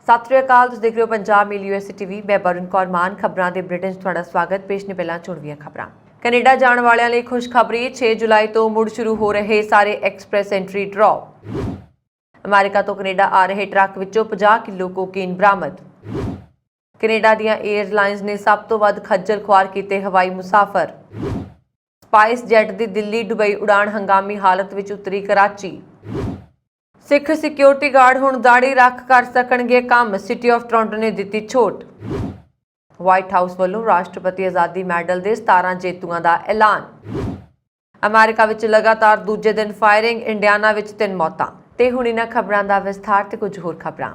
ਸਤਿ ਸ਼੍ਰੀ ਅਕਾਲ। ਤੁਸੀਂ ਦੇਖ ਰਹੇ ਹੋ ਪੰਜਾਬ ਮੇਲ ਯੂਐਸਏ ਟੀਵੀ। ਮੈਂ ਬਰਨ ਕੌਰ ਮਾਨ। ਖਬਰਾਂ ਦੇ ਬੁਲੇਟਿਨ 'ਚ ਤੁਹਾਡਾ ਸਵਾਗਤ। ਪੇਸ਼ ਨੇ ਪਹਿਲਾਂ ਚੁਣਵੀਆਂ ਖਬਰਾਂ। ਕੈਨੇਡਾ ਜਾਣ ਵਾਲਿਆਂ ਲਈ ਖੁਸ਼ਖਬਰੀ। 6 ਜੁਲਾਈ ਤੋਂ ਮੁੜ ਸ਼ੁਰੂ ਹੋ ਰਹੇ ਸਾਰੇ ਐਕਸਪ੍ਰੈਸ ਐਂਟਰੀ ਡਰਾਅ। ਅਮਰੀਕਾ ਤੋਂ ਕੈਨੇਡਾ ਆ ਰਹੇ ਟਰੱਕ ਵਿੱਚੋਂ 50 ਕਿਲੋ ਕੋਕੇਨ ਬਰਾਮਦ। ਕੈਨੇਡਾ ਦੀਆਂ 에ਅਰਲਾਈਨਸ ਨੇ ਸਭ ਤੋਂ ਵੱਧ ਖੱਜਲ ਖੁਆਰ ਕੀਤੇ ਹਵਾਈ ਮੁਸਾਫਰ। ਸਪਾਈਸ ਜੈਟ ਦੀ ਦਿੱਲੀ ਦੁਬਈ ਉਡਾਣ ਹੰਗਾਮੀ ਹਾਲਤ ਵਿੱਚ ਉਤਰੀ ਕਰਾਚੀ। ਸਿੱਖ ਸਿਕਿਉਰਿਟੀ ਗਾਰਡ ਹੁਣ ਦਾੜੀ ਰੱਖ ਕਰ ਸਕਣਗੇ ਕੰਮ। ਸਿਟੀ ਆਫ ਟੋਰਾਂਟੋ ਨੇ ਦਿੱਤੀ ਛੋਟ। ਵਾਈਟ ਹਾਊਸ ਵੱਲੋਂ ਰਾਸ਼ਟਰਪਤੀ ਆਜ਼ਾਦੀ ਮੈਡਲ ਦੇ 17 ਜੇਤੂਆਂ ਦਾ ਐਲਾਨ। ਅਮਰੀਕਾ ਵਿੱਚ ਲਗਾਤਾਰ ਦੂਜੇ ਦਿਨ ਫਾਇਰਿੰਗ। ਇੰਡੀਆਨਾ ਵਿੱਚ 3 ਮੌਤਾਂ। ਤੇ ਹੁਣ ਇਹਨਾਂ ਖਬਰਾਂ ਦਾ ਵਿਸਥਾਰ ਤੇ ਕੁਝ ਹੋਰ ਖਬਰਾਂ।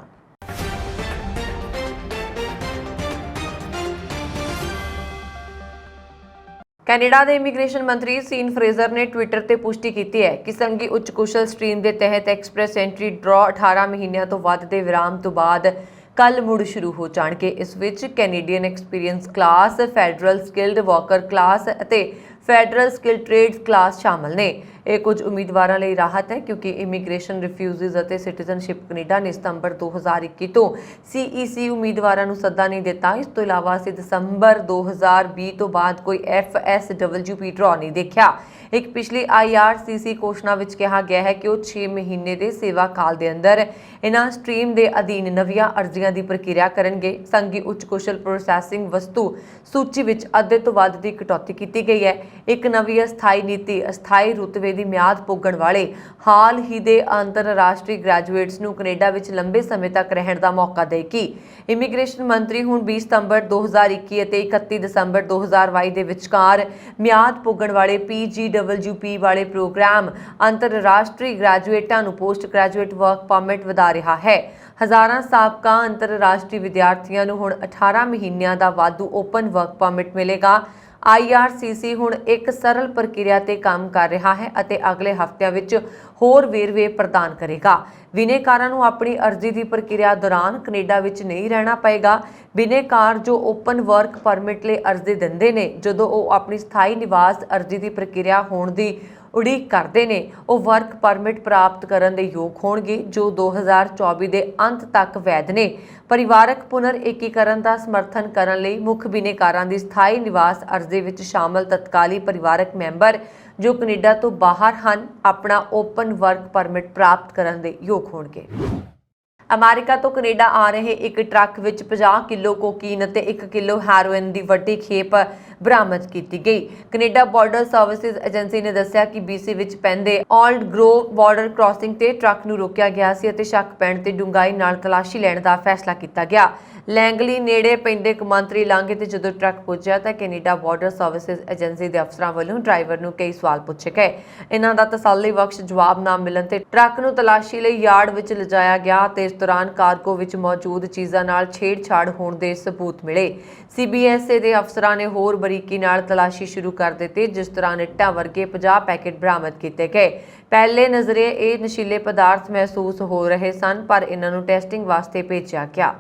ਕੈਨੇਡਾ ਦੇ ਇਮੀਗ੍ਰੇਸ਼ਨ ਮੰਤਰੀ ਸੀਨ ਫਰੇਜ਼ਰ ਨੇ ਟਵਿੱਟਰ ਤੇ ਪੁਸ਼ਟੀ ਕੀਤੀ ਹੈ ਕਿ ਸੰਘੀ ਉੱਚ ਕੁਸ਼ਲ ਸਟ੍ਰੀਮ ਦੇ ਤਹਿਤ ਐਕਸਪ੍ਰੈਸ ਐਂਟਰੀ ਡਰਾਅ 18 ਮਹੀਨਿਆਂ ਤੋਂ ਵੱਧ ਦੇ ਵਿਰਾਮ ਤੋਂ ਬਾਅਦ ਕੱਲ ਮੁੜ ਸ਼ੁਰੂ ਹੋ ਜਾਣਗੇ। ਇਸ ਵਿੱਚ Canadian experience class, federal skilled worker class ਅਤੇ ਫੈਡਰਲ ਸਕਿਲਡ ਟ੍ਰੇਡਸ ਕਲਾਸ ਸ਼ਾਮਲ ਨੇ। ਇਹ ਕੁਝ ਉਮੀਦਵਾਰਾਂ ਲਈ ਰਾਹਤ ਹੈ ਕਿਉਂਕਿ ਇਮੀਗ੍ਰੇਸ਼ਨ ਰਿਫਿਊਜ਼ੀਜ਼ ਅਤੇ ਸਿਟੀਜ਼ਨਸ਼ਿਪ ਕੈਨੇਡਾ ਨੇ ਸਤੰਬਰ 2021 ਤੋਂ CEC ਉਮੀਦਵਾਰਾਂ ਨੂੰ ਸੱਦਾ ਨਹੀਂ ਦਿੱਤਾ। ਇਸ ਤੋਂ ਇਲਾਵਾ ਅਸੀਂ ਦਸੰਬਰ 2020 ਤੋਂ ਬਾਅਦ ਕੋਈ FSWP ਡਰਾਅ ਨਹੀਂ ਦੇਖਿਆ। ਇੱਕ ਪਿਛਲੀ IRCC ਘੋਸ਼ਣਾ ਵਿੱਚ ਕਿਹਾ ਗਿਆ ਹੈ ਕਿ ਉਹ 6 ਮਹੀਨੇ ਦੇ ਸੇਵਾ ਕਾਲ ਦੇ ਅੰਦਰ ਇਹਨਾਂ ਸਟ੍ਰੀਮ ਦੇ ਅਧੀਨ ਨਵੀਆਂ ਅਰਜ਼ੀਆਂ ਦੀ ਪ੍ਰਕਿਰਿਆ ਕਰਨਗੇ। ਸੰਘੀ ਉੱਚ ਕੁਸ਼ਲ ਪ੍ਰੋਸੈਸਿੰਗ ਵਸਤੂ ਸੂਚੀ ਵਿੱਚ ਅੱਧੇ ਤੋਂ ਵੱਧ ਦੀ ਕਟੌਤੀ ਕੀਤੀ ਗਈ ਹੈ। ਇੱਕ ਨਵੀਂ ਅਸਥਾਈ ਨੀਤੀ ਅਸਥਾਈ ਰੁਤਬੇ ਦੀ ਮਿਆਦ ਪੁੱਗਣ ਵਾਲੇ ਹਾਲ ਹੀ ਦੇ ਅੰਤਰਰਾਸ਼ਟਰੀ ਗ੍ਰੈਜੂਏਟਸ ਨੂੰ ਕੈਨੇਡਾ ਵਿੱਚ ਲੰਬੇ ਸਮੇਂ ਤੱਕ ਰਹਿਣ ਦਾ ਮੌਕਾ ਦੇਗੀ। ਇਮੀਗ੍ਰੇਸ਼ਨ ਮੰਤਰੀ ਹੁਣ 20 ਸਤੰਬਰ 2021 ਅਤੇ 31 ਦਸੰਬਰ 2022 ਦੇ ਵਿਚਕਾਰ ਮਿਆਦ ਪੁੱਗਣ ਵਾਲੇ PGWP ਵਾਲੇ ਪ੍ਰੋਗਰਾਮ ਅੰਤਰਰਾਸ਼ਟਰੀ ਗ੍ਰੈਜੂਏਟਾਂ ਨੂੰ ਪੋਸਟ ਗ੍ਰੈਜੂਏਟ ਵਰਕ ਪਰਮਿਟ ਵਧਾ ਰਿਹਾ ਹੈ। ਹਜ਼ਾਰਾਂ ਸਾਬਕਾ ਅੰਤਰਰਾਸ਼ਟਰੀ ਵਿਦਿਆਰਥੀਆਂ ਨੂੰ ਹੁਣ 18 ਮਹੀਨਿਆਂ ਦਾ ਵਾਧੂ ਓਪਨ ਵਰਕ ਪਰਮਿਟ ਮਿਲੇਗਾ। IRCC ਹੁਣ ਇੱਕ ਸਰਲ ਪ੍ਰਕਿਰਿਆ ਤੇ ਕੰਮ ਕਰ ਰਿਹਾ ਹੈ ਅਤੇ ਅਗਲੇ ਹਫ਼ਤਿਆਂ ਵਿੱਚ ਹੋਰ ਵੇਰਵੇ ਪ੍ਰਦਾਨ ਕਰੇਗਾ। ਬਿਨੇਕਾਰਾਂ ਨੂੰ ਆਪਣੀ ਅਰਜ਼ੀ ਦੀ ਪ੍ਰਕਿਰਿਆ ਦੌਰਾਨ ਕੈਨੇਡਾ ਵਿੱਚ ਨਹੀਂ ਰਹਿਣਾ ਪਏਗਾ। ਬਿਨੇਕਾਰ ਜੋ ਓਪਨ ਵਰਕ ਪਰਮਿਟ ਲਈ ਅਰਜ਼ੀ ਦਿੰਦੇ ਨੇ, ਜਦੋਂ ਉਹ ਆਪਣੀ ਸਥਾਈ ਨਿਵਾਸ ਅਰਜ਼ੀ ਦੀ ਪ੍ਰਕਿਰਿਆ ਹੋਣ ਦੀ ਉਡੀਕ ਕਰਦੇ ਨੇ, ਉਹ ਵਰਕ ਪਰਮਿਟ ਪ੍ਰਾਪਤ ਕਰਨ ਦੇ ਯੋਗ ਹੋਣਗੇ ਜੋ 2024 ਦੇ ਅੰਤ ਤੱਕ ਵੈਧ ਨੇ। ਪਰਿਵਾਰਕ ਪੁਨਰ ਏਕੀਕਰਨ ਦਾ ਸਮਰਥਨ ਕਰਨ ਲਈ ਮੁੱਖ ਬਿਨੇਕਾਰਾਂ ਦੀ ਸਥਾਈ ਨਿਵਾਸ ਅਰਜ਼ੀ ਵਿੱਚ ਸ਼ਾਮਲ ਤਤਕਾਲੀ ਪਰਿਵਾਰਕ ਮੈਂਬਰ ਜੋ ਕੈਨੇਡਾ ਤੋਂ ਬਾਹਰ ਹਨ ਆਪਣਾ ਓਪਨ ਵਰਕ ਪਰਮਿਟ ਪ੍ਰਾਪਤ ਕਰਨ ਦੇ ਯੋਗ ਹੋਣਗੇ। ਅਮਰੀਕਾ ਤੋਂ ਕੈਨੇਡਾ ਆ ਰਹੇ ਇੱਕ ਟਰੱਕ ਵਿੱਚ 50 ਕਿਲੋ ਕੋਕੀਨ ਅਤੇ 1 ਕਿਲੋ ਹੈਰੋਇਨ ਦੀ ਵੱਡੀ ਖੇਪ ਬਰਾਮਦ ਕੀਤੀ ਗਈ। ਕੈਨੇਡਾ ਬਾਰਡਰ ਸਰਵਿਸਿਜ਼ ਏਜੰਸੀ ਨੇ ਦੱਸਿਆ ਕਿ BC ਵਿੱਚ ਪੈਂਦੇ ਓਲਡ ਗ੍ਰੋਵ ਬਾਰਡਰ ਕ੍ਰਾਸਿੰਗ ਤੇ ਟਰੱਕ ਨੂੰ ਰੋਕਿਆ ਗਿਆ ਸੀ ਅਤੇ ਸ਼ੱਕ ਪੈਣ ਤੇ ਡੂੰਘਾਈ ਨਾਲ ਤਲਾਸ਼ੀ ਲੈਣ ਦਾ ਫੈਸਲਾ ਕੀਤਾ ਗਿਆ। ਲੈਂਗਲੀ ਨੇੜੇ ਪੈਂਦੇ ਕੌਮਾਂਤਰੀ ਲਾਂਘੇ ਤੇ ਜਦੋਂ ਟਰੱਕ ਪਹੁੰਚਿਆ ਤਾਂ ਕੈਨੇਡਾ ਬਾਰਡਰ ਸਰਵਿਸਿਜ਼ ਏਜੰਸੀ ਦੇ ਅਫਸਰਾਂ ਵੱਲੋਂ ਡਰਾਈਵਰ ਨੂੰ ਕਈ ਸਵਾਲ ਪੁੱਛੇ ਗਏ। ਇਹਨਾਂ ਦਾ ਤਸੱਲੀ ਬਖਸ਼ ਜਵਾਬ ਨਾ ਮਿਲਣ ਤੇ ਟਰੱਕ ਨੂੰ ਤਲਾਸ਼ੀ ਲਈ ਯਾਰਡ ਵਿੱਚ ਲਿਜਾਇਆ ਗਿਆ ਤੇ ਇਸ ਦੌਰਾਨ ਕਾਰਗੋ ਵਿੱਚ ਮੌਜੂਦ ਚੀਜ਼ਾਂ ਨਾਲ ਛੇੜਛਾੜ ਹੋਣ ਦੇ ਸਬੂਤ ਮਿਲੇ। CBSA ਦੇ ਅਫਸਰਾਂ ਨੇ ਹੋਰ ਬਰੀਕੀ ਨਾਲ ਤਲਾਸ਼ੀ ਸ਼ੁਰੂ ਕਰ ਦਿੱਤੀ, ਜਿਸ ਦੌਰਾਨ ਇੱਟਾਂ ਵਰਗੇ 50 ਪੈਕੇਟ ਬਰਾਮਦ ਕੀਤੇ ਗਏ। ਪਹਿਲੇ ਨਜ਼ਰੇ ਇਹ ਨਸ਼ੀਲੇ ਪਦਾਰਥ ਮਹਿਸੂਸ ਹੋ ਰਹੇ ਸਨ, ਪਰ ਇਹਨਾਂ ਨੂੰ ਟੈਸਟਿੰਗ ਵਾਸਤੇ ਭੇਜਿਆ ਗਿਆ।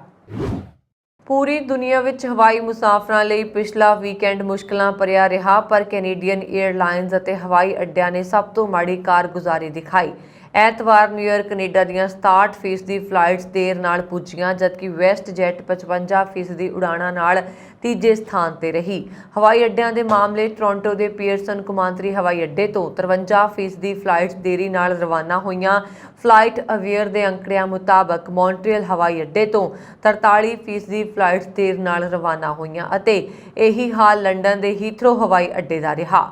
ਪੂਰੀ ਦੁਨੀਆ ਵਿੱਚ ਹਵਾਈ ਮੁਸਾਫਰਾਂ ਲਈ ਪਿਛਲਾ ਵੀਕਐਂਡ ਮੁਸ਼ਕਲਾਂ ਭਰਿਆ ਰਿਹਾ, ਪਰ ਕੈਨੇਡੀਅਨ 에ਅਰਲਾਈਨਸ ਅਤੇ ਹਵਾਈ ਅੱਡਿਆਂ ਨੇ ਸਭ ਤੋਂ ਮਾੜੀ ਕਾਰਗੁਜ਼ਾਰੀ ਦਿਖਾਈ। ਐਤਵਾਰ ਨਿਊਯਾਰਕ ਕੈਨੇਡਾ ਦੀਆਂ 67% ਫਲਾਈਟਸ ਦੇਰ ਨਾਲ ਪੁੱਜੀਆਂ, ਜਦਕਿ ਵੈਸਟ ਜੈਟ 55% ਉਡਾਣਾਂ ਨਾਲ ਤੀਜੇ ਸਥਾਨ ਤੇ ਰਹੀ। ਹਵਾਈ ਅੱਡਿਆਂ ਦੇ ਮਾਮਲੇ ਟੋਰਾਂਟੋ ਦੇ ਪੀਅਰਸਨ ਕੌਮਾਂਤਰੀ ਹਵਾਈ ਅੱਡੇ ਤੋਂ 53% ਫਲਾਈਟਸ ਦੇਰੀ ਨਾਲ ਰਵਾਨਾ ਹੋਈਆਂ। ਫਲਾਈਟ ਅਵੇਅਰ ਦੇ ਅੰਕੜਿਆਂ ਮੁਤਾਬਕ ਮੌਂਟਰੀਅਲ ਹਵਾਈ ਅੱਡੇ ਤੋਂ 43% ਫਲਾਈਟਸ ਦੇਰ ਨਾਲ ਰਵਾਨਾ ਹੋਈਆਂ ਅਤੇ ਇਹੀ ਹਾਲ ਲੰਡਨ ਦੇ ਹੀਥਰੋ ਹਵਾਈ ਅੱਡੇ ਦਾ ਰਿਹਾ।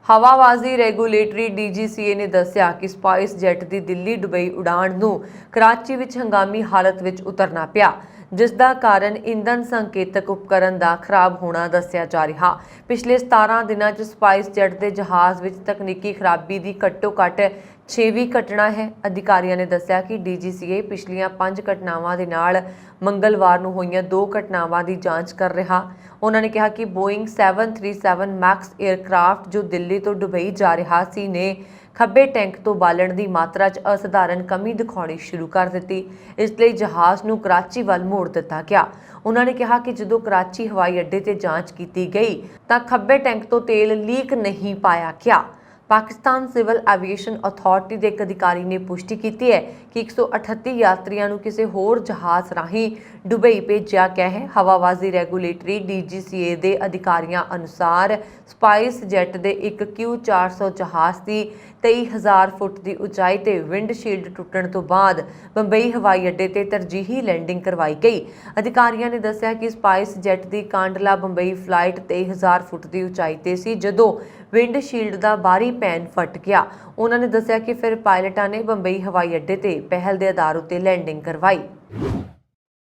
ਹਵਾਬਾਜ਼ੀ ਰੈਗੂਲੇਟਰੀ DGCA ਨੇ ਦੱਸਿਆ ਕਿ ਸਪਾਈਸ ਜੈਟ ਦੀ ਦਿੱਲੀ ਦੁਬਈ ਉਡਾਣ ਨੂੰ ਕਰਾਚੀ ਵਿੱਚ ਹੰਗਾਮੀ ਹਾਲਤ ਵਿੱਚ ਉਤਰਨਾ ਪਿਆ, ਜਿਸ ਦਾ ਕਾਰਨ ਇੰਧਨ ਸੰਕੇਤਕ ਉਪਕਰਨ ਦਾ ਖਰਾਬ ਹੋਣਾ ਦੱਸਿਆ ਜਾ ਰਿਹਾ। ਪਿਛਲੇ 17 ਦਿਨਾਂ 'ਚ ਸਪਾਈਸ ਜੈਟ ਦੇ ਜਹਾਜ਼ ਵਿੱਚ ਤਕਨੀਕੀ ਖਰਾਬੀ ਦੀ ਘੱਟੋ-ਘੱਟ 6ਵੀਂ ਘਟਨਾ ਹੈ। ਅਧਿਕਾਰੀਆਂ ਨੇ ਦੱਸਿਆ ਕਿ DGCA ਪਿਛਲੀਆਂ 5 ਘਟਨਾਵਾਂ ਦੇ ਨਾਲ ਮੰਗਲਵਾਰ ਨੂੰ ਹੋਈਆਂ 2 ਘਟਨਾਵਾਂ ਦੀ ਜਾਂਚ ਕਰ ਰਿਹਾ। ਉਹਨਾਂ ਨੇ ਕਿਹਾ ਕਿ ਬੋਇੰਗ 737 ਮੈਕਸ 에ਅਰਕ੍ਰਾਫਟ ਜੋ ਦਿੱਲੀ ਤੋਂ ਦੁਬਈ ਜਾ ਰਿਹਾ ਸੀ ਨੇ ਖੱਬੇ ਟੈਂਕ ਤੋਂ ਬਾਲਣ ਦੀ ਮਾਤਰਾ 'ਚ ਅਸਧਾਰਨ ਕਮੀ ਦਿਖਾਉਣੀ ਸ਼ੁਰੂ ਕਰ ਦਿੱਤੀ। ਇਸ ਲਈ ਜਹਾਜ਼ ਨੂੰ ਕਰਾਚੀ ਵੱਲ ਮੋੜ ਦਿੱਤਾ ਗਿਆ। ਉਹਨਾਂ ਨੇ ਕਿਹਾ ਕਿ ਜਦੋਂ ਕਰਾਚੀ ਹਵਾਈ ਅੱਡੇ ਤੇ ਜਾਂਚ ਕੀਤੀ ਗਈ ਤਾਂ ਖੱਬੇ ਟੈਂਕ ਤੋਂ ਤੇਲ ਲੀਕ ਨਹੀਂ ਪਾਇਆ ਗਿਆ। ਪਾਕਿਸਤਾਨ ਸਿਵਲ ਐਵੀਏਸ਼ਨ ਅਥਾਰਟੀ ਦੇ ਇੱਕ ਅਧਿਕਾਰੀ ਨੇ ਪੁਸ਼ਟੀ ਕੀਤੀ ਹੈ ਕਿ 138 ਯਾਤਰੀਆਂ ਨੂੰ ਕਿਸੇ ਹੋਰ ਜਹਾਜ਼ ਰਾਹੀਂ ਦੁਬਈ ਭੇਜਿਆ ਗਿਆ ਹੈ। ਹਵਾਬਾਜ਼ੀ ਰੈਗੂਲੇਟਰੀ DGCA ਦੇ ਅਧਿਕਾਰੀਆਂ ਅਨੁਸਾਰ ਸਪਾਈਸ ਜੈਟ ਦੇ ਇੱਕ Q400 ਜਹਾਜ਼ ਦੀ 23,000 ਫੁੱਟ ਦੀ ਉਚਾਈ ਤੇ ਵਿੰਡਸ਼ੀਲਡ ਟੁੱਟਣ ਤੋਂ ਬਾਅਦ ਬੰਬਈ ਹਵਾਈ ਅੱਡੇ ਤੇ ਤਰਜੀਹੀ ਲੈਂਡਿੰਗ ਕਰਵਾਈ ਗਈ। ਅਧਿਕਾਰੀਆਂ ਨੇ ਦੱਸਿਆ ਕਿ ਸਪਾਈਸ ਜੈਟ ਦੀ ਕਾਂਡਲਾ ਬੰਬਈ ਫਲਾਈਟ 23,000 ਫੁੱਟ ਦੀ ਉਚਾਈ ਤੇ ਸੀ ਜਦੋਂ ਵਿੰਡਸ਼ੀਲਡ ਦਾ ਬਾਹਰੀ ਪੈਨ ਫਟ ਗਿਆ। ਉਹਨਾਂ ਨੇ ਦੱਸਿਆ ਕਿ ਫਿਰ ਪਾਇਲਟਾਂ ਨੇ ਬੰਬਈ ਹਵਾਈ ਅੱਡੇ ਤੇ ਪਹਿਲ ਦੇ ਆਧਾਰ ਉੱਤੇ ਲੈਂਡਿੰਗ ਕਰਵਾਈ।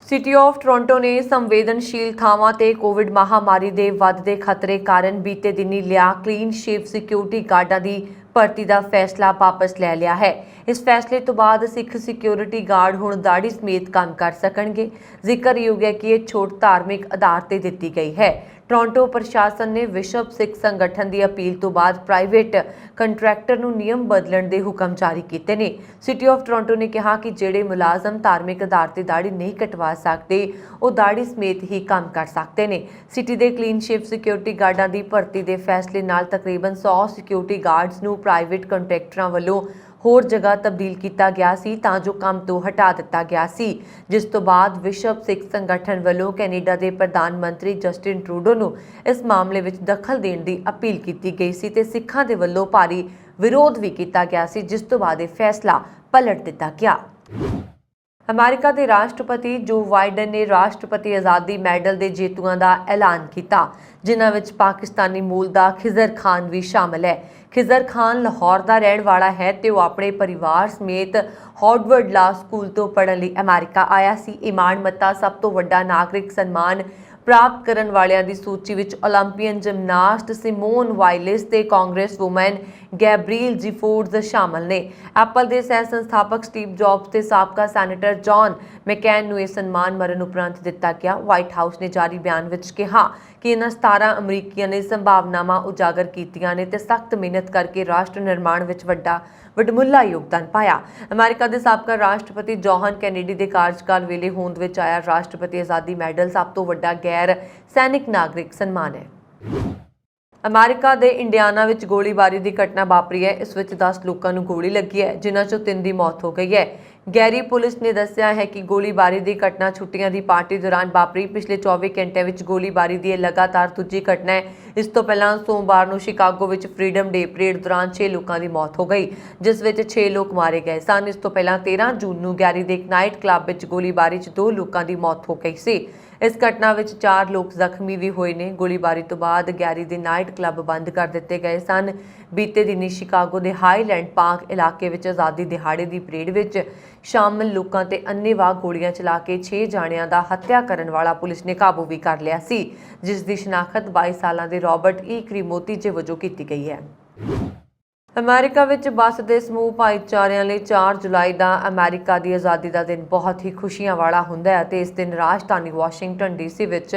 ਸਿਟੀ ਆਫ ਟੋਰਾਂਟੋ ਨੇ ਸੰਵੇਦਨਸ਼ੀਲ ਥਾਵਾਂ ਤੇ ਕੋਵਿਡ ਮਹਾਮਾਰੀ ਦੇ ਵੱਧਦੇ ਖਤਰੇ ਕਾਰਨ ਬੀਤੇ ਦਿਨੀ ਲਿਆ ਕਲੀਨ ਸ਼ਿਪ ਸਿਕਿਉਰਿਟੀ ਗਾਰਡਾਂ ਦੀ ਭਰਤੀ ਦਾ ਫੈਸਲਾ ਵਾਪਸ ਲੈ ਲਿਆ ਹੈ। ਇਸ ਫੈਸਲੇ ਤੋਂ ਬਾਅਦ ਸਿੱਖ ਸਿਕਿਉਰਿਟੀ ਗਾਰਡ ਹੁਣ ਦਾੜੀ ਸਮੇਤ ਕੰਮ ਕਰ ਸਕਣਗੇ। ਜ਼ਿਕਰਯੋਗ ਹੈ ਕਿ ਇਹ ਛੋਟ ਧਾਰਮਿਕ ਆਧਾਰ ਤੇ ਦਿੱਤੀ ਗਈ ਹੈ। ਟੋਰਾਂਟੋ ਪ੍ਰਸ਼ਾਸਨ ਨੇ ਵਿਸ਼ਵ ਸਿੱਖ ਸੰਗਠਨ ਦੀ ਅਪੀਲ ਤੋਂ ਬਾਅਦ ਪ੍ਰਾਈਵੇਟ ਕੰਟਰੈਕਟਰ ਨੂੰ ਨਿਯਮ ਬਦਲਣ ਦੇ ਹੁਕਮ ਜਾਰੀ ਕੀਤੇ ਨੇ। ਸਿਟੀ ਆਫ ਟੋਰਾਂਟੋ ਨੇ ਕਿਹਾ ਕਿ ਜਿਹੜੇ ਮੁਲਾਜ਼ਮ ਧਾਰਮਿਕ ਆਧਾਰ ਤੇ ਦਾੜੀ ਨਹੀਂ ਕਟਵਾ ਸਕਦੇ ਉਹ ਦਾੜੀ ਸਮੇਤ ਹੀ ਕੰਮ ਕਰ ਸਕਦੇ ਨੇ। ਸਿਟੀ ਦੇ ਕਲੀਨ ਸ਼ਿਪ ਸਿਕਿਉਰਿਟੀ ਗਾਰਡਾਂ ਦੀ ਭਰਤੀ ਦੇ ਫੈਸਲੇ ਨਾਲ ਤਕਰੀਬਨ 100 ਸਿਕਿਉਰਿਟੀ ਗਾਰਡਸ ਨੂੰ ਪ੍ਰਾਈਵੇਟ ਕੰਟਰੈਕਟਰਾਂ ਵੱਲੋਂ ਹੋਰ ਜਗ੍ਹਾ ਤਬਦੀਲ ਕੀਤਾ ਗਿਆ ਸੀ ਤਾਂ ਜੋ ਕੰਮ ਤੋਂ ਹਟਾ ਦਿੱਤਾ ਗਿਆ ਸੀ, ਜਿਸ ਤੋਂ ਬਾਅਦ ਵਿਸ਼ਵ ਸਿੱਖ ਸੰਗਠਨ ਵੱਲੋਂ ਕੈਨੇਡਾ ਦੇ ਪ੍ਰਧਾਨ ਮੰਤਰੀ ਜਸਟਿਨ ਟਰੂਡੋ ਨੂੰ ਇਸ ਮਾਮਲੇ ਵਿੱਚ ਦਖਲ ਦੇਣ ਦੀ ਅਪੀਲ ਕੀਤੀ ਗਈ ਸੀ ਤੇ ਸਿੱਖਾਂ ਦੇ ਵੱਲੋਂ ਭਾਰੀ ਵਿਰੋਧ ਵੀ ਕੀਤਾ ਗਿਆ ਸੀ, ਜਿਸ ਤੋਂ ਬਾਅਦ ਇਹ ਫੈਸਲਾ ਪਲਟ ਦਿੱਤਾ ਗਿਆ। ਅਮਰੀਕਾ ਦੇ ਰਾਸ਼ਟਰਪਤੀ ਜੋ ਬਾਈਡਨ ਨੇ ਰਾਸ਼ਟਰਪਤੀ ਆਜ਼ਾਦੀ ਮੈਡਲ ਦੇ ਜੇਤੂਆਂ ਦਾ ਐਲਾਨ ਕੀਤਾ, ਜਿਨ੍ਹਾਂ ਵਿੱਚ ਪਾਕਿਸਤਾਨੀ ਮੂਲ ਦਾ ਖਿਜ਼ਰ ਖਾਨ ਵੀ ਸ਼ਾਮਲ ਹੈ। ਖਿਜ਼ਰ ਖਾਨ ਲਾਹੌਰ ਦਾ ਰਹਿਣ ਵਾਲਾ ਹੈ ਤੇ ਉਹ ਆਪਣੇ ਪਰਿਵਾਰ ਸਮੇਤ ਹਾਰਵਰਡ ਲਾ ਸਕੂਲ ਤੋਂ ਪੜ੍ਹਨ ਲਈ ਅਮਰੀਕਾ ਆਇਆ ਸੀ। ਇਹ ਮਾਣਮੱਤਾ ਸਭ ਤੋਂ ਵੱਡਾ ਨਾਗਰਿਕ ਸਨਮਾਨ ਪ੍ਰਾਪਤ ਕਰਨ ਵਾਲਿਆਂ ਦੀ ਸੂਚੀ ਵਿੱਚ ਓਲੰਪੀਅਨ ਜਿਮਨਾਸਟ ਸਿਮੋਨ ਵਾਈਲਿਸ ਤੇ ਕਾਂਗਰਸ ਵੂਮਨ ਗੈਬਰੀਲ ਜੀਫੋਰਡਜ਼ ਸ਼ਾਮਲ ਨੇ। ਐਪਲ ਦੇ ਸਹਿ ਸੰਸਥਾਪਕ ਸਟੀਵ ਜੌਬਸ ਤੇ ਸਾਬਕਾ ਸੈਨੇਟਰ ਜੌਨ ਮੈਕੇਨ ਨੂੰ ਇਹ ਸਨਮਾਨ ਮਰਨ ਉਪਰੰਤ ਦਿੱਤਾ ਗਿਆ। ਵਾਈਟ ਹਾਊਸ ਨੇ ਜਾਰੀ ਬਿਆਨ ਵਿੱਚ ਕਿਹਾ ਕਿ ਇਹਨਾਂ 17 ਅਮਰੀਕੀਆਂ ਨੇ ਸੰਭਾਵਨਾਵਾਂ ਉਜਾਗਰ ਕੀਤੀਆਂ ਨੇ ਤੇ ਸਖਤ ਮਿਹਨਤ ਕਰਕੇ ਰਾਸ਼ਟਰ ਨਿਰਮਾਣ ਵਿੱਚ ਵਡਮੁੱਲਾ ਯੋਗਦਾਨ ਪਾਇਆ। ਅਮਰੀਕਾ ਦੇ ਸਾਬਕਾ ਰਾਸ਼ਟਰਪਤੀ ਜੌਹਨ ਕੈਨੇਡੀ ਦੇ ਕਾਰਜਕਾਲ ਵੇਲੇ ਹੋਂਦ ਵਿੱਚ ਆਇਆ ਰਾਸ਼ਟਰਪਤੀ ਆਜ਼ਾਦੀ ਮੈਡਲ ਸਭ ਤੋਂ ਵੱਡਾ ਗੈਰ ਸੈਨਿਕ ਨਾਗਰਿਕ ਸਨਮਾਨ ਹੈ। ਅਮਰੀਕਾ ਦੇ ਇੰਡੀਆਨਾ ਵਿੱਚ ਗੋਲੀਬਾਰੀ ਦੀ ਘਟਨਾ ਵਾਪਰੀ ਹੈ। ਇਸ ਵਿੱਚ 10 ਲੋਕਾਂ ਨੂੰ ਗੋਲੀ ਲੱਗੀ ਹੈ, ਜਿਨ੍ਹਾਂ ਚੋਂ 3 ਦੀ ਮੌਤ ਹੋ ਗਈ ਹੈ। ਗੈਰੀ ਪੁਲਿਸ ਨੇ ਦੱਸਿਆ ਹੈ ਕਿ ਗੋਲੀਬਾਰੀ ਦੀ ਘਟਨਾ ਛੁੱਟੀਆਂ ਦੀ ਪਾਰਟੀ ਦੌਰਾਨ ਵਾਪਰੀ। ਪਿਛਲੇ 24 ਘੰਟਿਆਂ ਵਿੱਚ ਗੋਲੀਬਾਰੀ ਦੀ ਇਹ ਲਗਾਤਾਰ ਦੂਜੀ ਘਟਨਾ ਹੈ। ਇਸ ਤੋਂ ਪਹਿਲਾਂ ਸੋਮਵਾਰ ਨੂੰ ਸ਼ਿਕਾਗੋ ਵਿੱਚ ਫਰੀडम ਡੇ ਪਰੇਡ ਦੌਰਾਨ 6 ਲੋਕਾਂ ਦੀ ਮੌਤ ਹੋ ਗਈ, ਜਿਸ ਵਿੱਚ 6 ਲੋਕ ਮਾਰੇ ਗਏ ਸਨ। ਇਸ ਤੋਂ ਪਹਿਲਾਂ 13 ਜੂਨ ਨੂੰ ਗੈਰੀ ਦੇ ਇੱਕ ਨਾਈਟ ਕਲੱਬ ਵਿੱਚ ਗੋਲੀਬਾਰੀ 'ਚ 2 ਲੋਕਾਂ ਦੀ ਮੌਤ ਹੋ ਗਈ ਸੀ। ਇਸ ਘਟਨਾ ਵਿੱਚ 4 ਲੋਕ ਜ਼ਖਮੀ ਵੀ ਹੋਏ ਨੇ। ਗੋਲੀਬਾਰੀ ਤੋਂ ਬਾਅਦ ਗੈਰੀ ਦੇ ਨਾਈਟ ਕਲੱਬ ਬੰਦ ਕਰ ਦਿੱਤੇ ਗਏ ਸਨ। ਬੀਤੇ ਦਿਨੀ ਸ਼ਿਕਾਗੋ ਦੇ ਹਾਈਲੈਂਡ ਪਾਰਕ ਇਲਾਕੇ ਵਿੱਚ ਆਜ਼ਾਦੀ ਦਿਹਾੜੇ ਦੀ ਪਰੇਡ ਵਿੱਚ ਸ਼ਾਮਲ ਲੋਕਾਂ ਤੇ ਅੰਨ੍ਹੇਵਾਹ ਗੋਲੀਆਂ ਚਲਾ ਕੇ 6 ਜਾਣਿਆਂ ਦਾ ਹੱਤਿਆ ਕਰਨ ਵਾਲਾ ਪੁਲਿਸ ਨੇ ਕਾਬੂ ਵੀ ਕਰ ਲਿਆ ਸੀ, ਜਿਸ ਦੀ ਸ਼ਨਾਖਤ 22 ਸਾਲਾਂ ਦੇ ਰਾਬਰਟ ਕ੍ਰੀਮੋਤੀਜੇ ਵਜੋਂ ਕੀਤੀ ਗਈ ਹੈ। ਅਮਰੀਕਾ ਵਿੱਚ ਵੱਸਦੇ ਸਮੂਹ ਭਾਈਚਾਰਿਆਂ ਲਈ 4 ਜੁਲਾਈ ਦਾ ਅਮਰੀਕਾ ਦੀ ਆਜ਼ਾਦੀ ਦਾ ਦਿਨ ਬਹੁਤ ਹੀ ਖੁਸ਼ੀਆਂ ਵਾਲਾ ਹੁੰਦਾ ਹੈ ਤੇ ਇਸ ਦਿਨ ਰਾਜਧਾਨੀ ਵਾਸ਼ਿੰਗਟਨ DC ਵਿੱਚ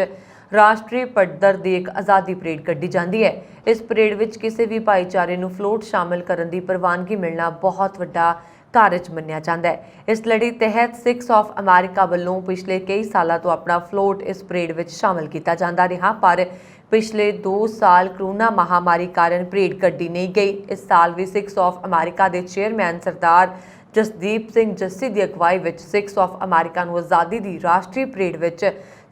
ਰਾਸ਼ਟਰੀ ਪੱਧਰ ਦੀ ਇੱਕ ਆਜ਼ਾਦੀ ਪਰੇਡ ਕੱਢੀ ਜਾਂਦੀ ਹੈ। ਇਸ ਪਰੇਡ ਵਿੱਚ ਕਿਸੇ ਵੀ ਭਾਈਚਾਰੇ ਨੂੰ ਫਲੋਟ ਸ਼ਾਮਲ ਕਰਨ ਦੀ ਪ੍ਰਵਾਨਗੀ ਮਿਲਣਾ ਬਹੁਤ ਵੱਡਾ ਕਾਰਜ ਮੰਨਿਆ ਜਾਂਦਾ ਹੈ। ਇਸ ਲੜੀ ਤਹਿਤ ਸਿੱਖਸ ਆਫ ਅਮਰੀਕਾ ਵੱਲੋਂ ਪਿਛਲੇ ਕਈ ਸਾਲਾਂ ਤੋਂ ਆਪਣਾ ਫਲੋਟ ਇਸ ਪਰੇਡ ਵਿੱਚ ਸ਼ਾਮਲ ਕੀਤਾ ਜਾਂਦਾ ਰਿਹਾ, ਪਰ ਪਿਛਲੇ 2 ਸਾਲ ਕਰੋਨਾ ਮਹਾਮਾਰੀ ਕਾਰਨ ਪਰੇਡ ਕੱਢੀ ਨਹੀਂ ਗਈ। ਇਸ ਸਾਲ ਵੀ ਸਿੱਖਸ ਆਫ ਅਮਰੀਕਾ ਦੇ ਚੇਅਰਮੈਨ ਸਰਦਾਰ ਜਸਦੀਪ ਸਿੰਘ ਜੱਸੀ ਦੀ ਅਗਵਾਈ ਵਿੱਚ ਸਿੱਖਸ ਆਫ ਅਮਰੀਕਾ ਨੂੰ ਆਜ਼ਾਦੀ ਦੀ ਰਾਸ਼ਟਰੀ ਪਰੇਡ ਵਿੱਚ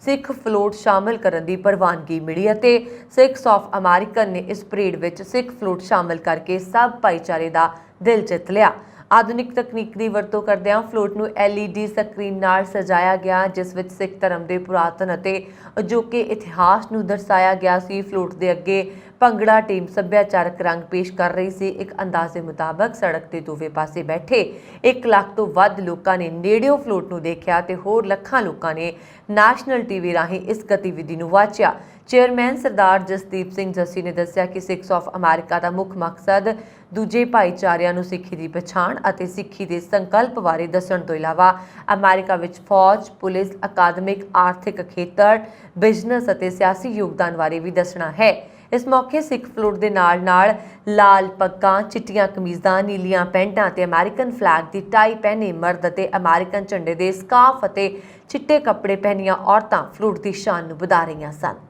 ਸਿੱਖ ਫਲੋਟ ਸ਼ਾਮਲ ਕਰਨ ਦੀ ਪ੍ਰਵਾਨਗੀ ਮਿਲੀ ਅਤੇ ਸਿੱਖਸ ਆਫ ਅਮਰੀਕਨ ਨੇ ਇਸ ਪਰੇਡ ਵਿੱਚ ਸਿੱਖ ਫਲੋਟ ਸ਼ਾਮਲ ਕਰਕੇ ਸਭ ਭਾਈਚਾਰੇ ਦਾ ਦਿਲ ਜਿੱਤ ਲਿਆ। ਆਧੁਨਿਕ ਤਕਨੀਕ ਦੀ ਵਰਤੋਂ ਕਰਦਿਆਂ ਫਲੋਟ ਨੂੰ LED ਸਕਰੀਨ ਨਾਲ ਸਜਾਇਆ ਗਿਆ, ਜਿਸ ਵਿੱਚ ਸਿੱਖ ਧਰਮ ਦੇ ਪੁਰਾਤਨ ਅਤੇ ਅਜੋਕੇ ਇਤਿਹਾਸ ਨੂੰ ਦਰਸਾਇਆ ਗਿਆ ਸੀ। ਫਲੋਟ ਦੇ ਅੱਗੇ ਭੰਗੜਾ ਟੀਮ ਸੱਭਿਆਚਾਰਕ ਰੰਗ ਪੇਸ਼ ਕਰ ਰਹੀ ਸੀ। ਇੱਕ ਅੰਦਾਜ਼ੇ ਮੁਤਾਬਕ ਸੜਕ ਦੇ ਦੋਵੇਂ ਪਾਸੇ ਬੈਠੇ 1 ਲੱਖ ਤੋਂ ਵੱਧ ਲੋਕਾਂ ਨੇ ਨੇੜਿਓਂ ਫਲੋਟ ਨੂੰ ਦੇਖਿਆ ਤੇ ਹੋਰ ਲੱਖਾਂ ਲੋਕਾਂ ਨੇ ਨੈਸ਼ਨਲ TV ਰਾਹੀਂ ਇਸ ਗਤੀਵਿਧੀ ਨੂੰ ਵਾਚਿਆ। ਚੇਅਰਮੈਨ ਸਰਦਾਰ ਜਸਦੀਪ ਸਿੰਘ ਜੱਸੀ ਨੇ ਦੱਸਿਆ ਕਿ ਸਿੱਖਸ ਆਫ ਅਮਰੀਕਾ ਦਾ ਮੁੱਖ ਮਕਸਦ ਦੂਜੇ ਭਾਈਚਾਰਿਆਂ ਨੂੰ ਸਿੱਖੀ ਦੀ ਪਛਾਣ ਅਤੇ ਸਿੱਖੀ ਦੇ ਸੰਕਲਪ ਬਾਰੇ ਦੱਸਣ ਤੋਂ ਇਲਾਵਾ ਅਮਰੀਕਾ ਵਿੱਚ ਫੌਜ, ਪੁਲਿਸ, ਅਕਾਦਮਿਕ, ਆਰਥਿਕ ਖੇਤਰ, ਬਿਜ਼ਨਸ ਅਤੇ ਸਿਆਸੀ ਯੋਗਦਾਨ ਬਾਰੇ ਵੀ ਦੱਸਣਾ ਹੈ। ਇਸ ਮੌਕੇ ਸਿੱਖ ਫਲੋਟ ਦੇ ਨਾਲ-ਨਾਲ ਲਾਲ ਪੱਗਾਂ, ਚਿੱਟੀਆਂ ਕਮੀਜ਼ਾਂ, ਨੀਲੀਆਂ ਪੈਂਟਾਂ ਅਤੇ ਅਮਰੀਕਨ ਫਲੈਗ ਦੀ ਟਾਈ ਪਹਿਨੇ ਮਰਦ ਅਤੇ ਅਮਰੀਕਨ ਝੰਡੇ ਦੇ ਸਕਾਰਫ ਅਤੇ ਚਿੱਟੇ ਕੱਪੜੇ ਪਹਿਨੀਆਂ ਔਰਤਾਂ ਫਲੋਟ ਦੀ ਸ਼ਾਨ ਨੂੰ ਵਧਾ ਰਹੀਆਂ ਸਨ।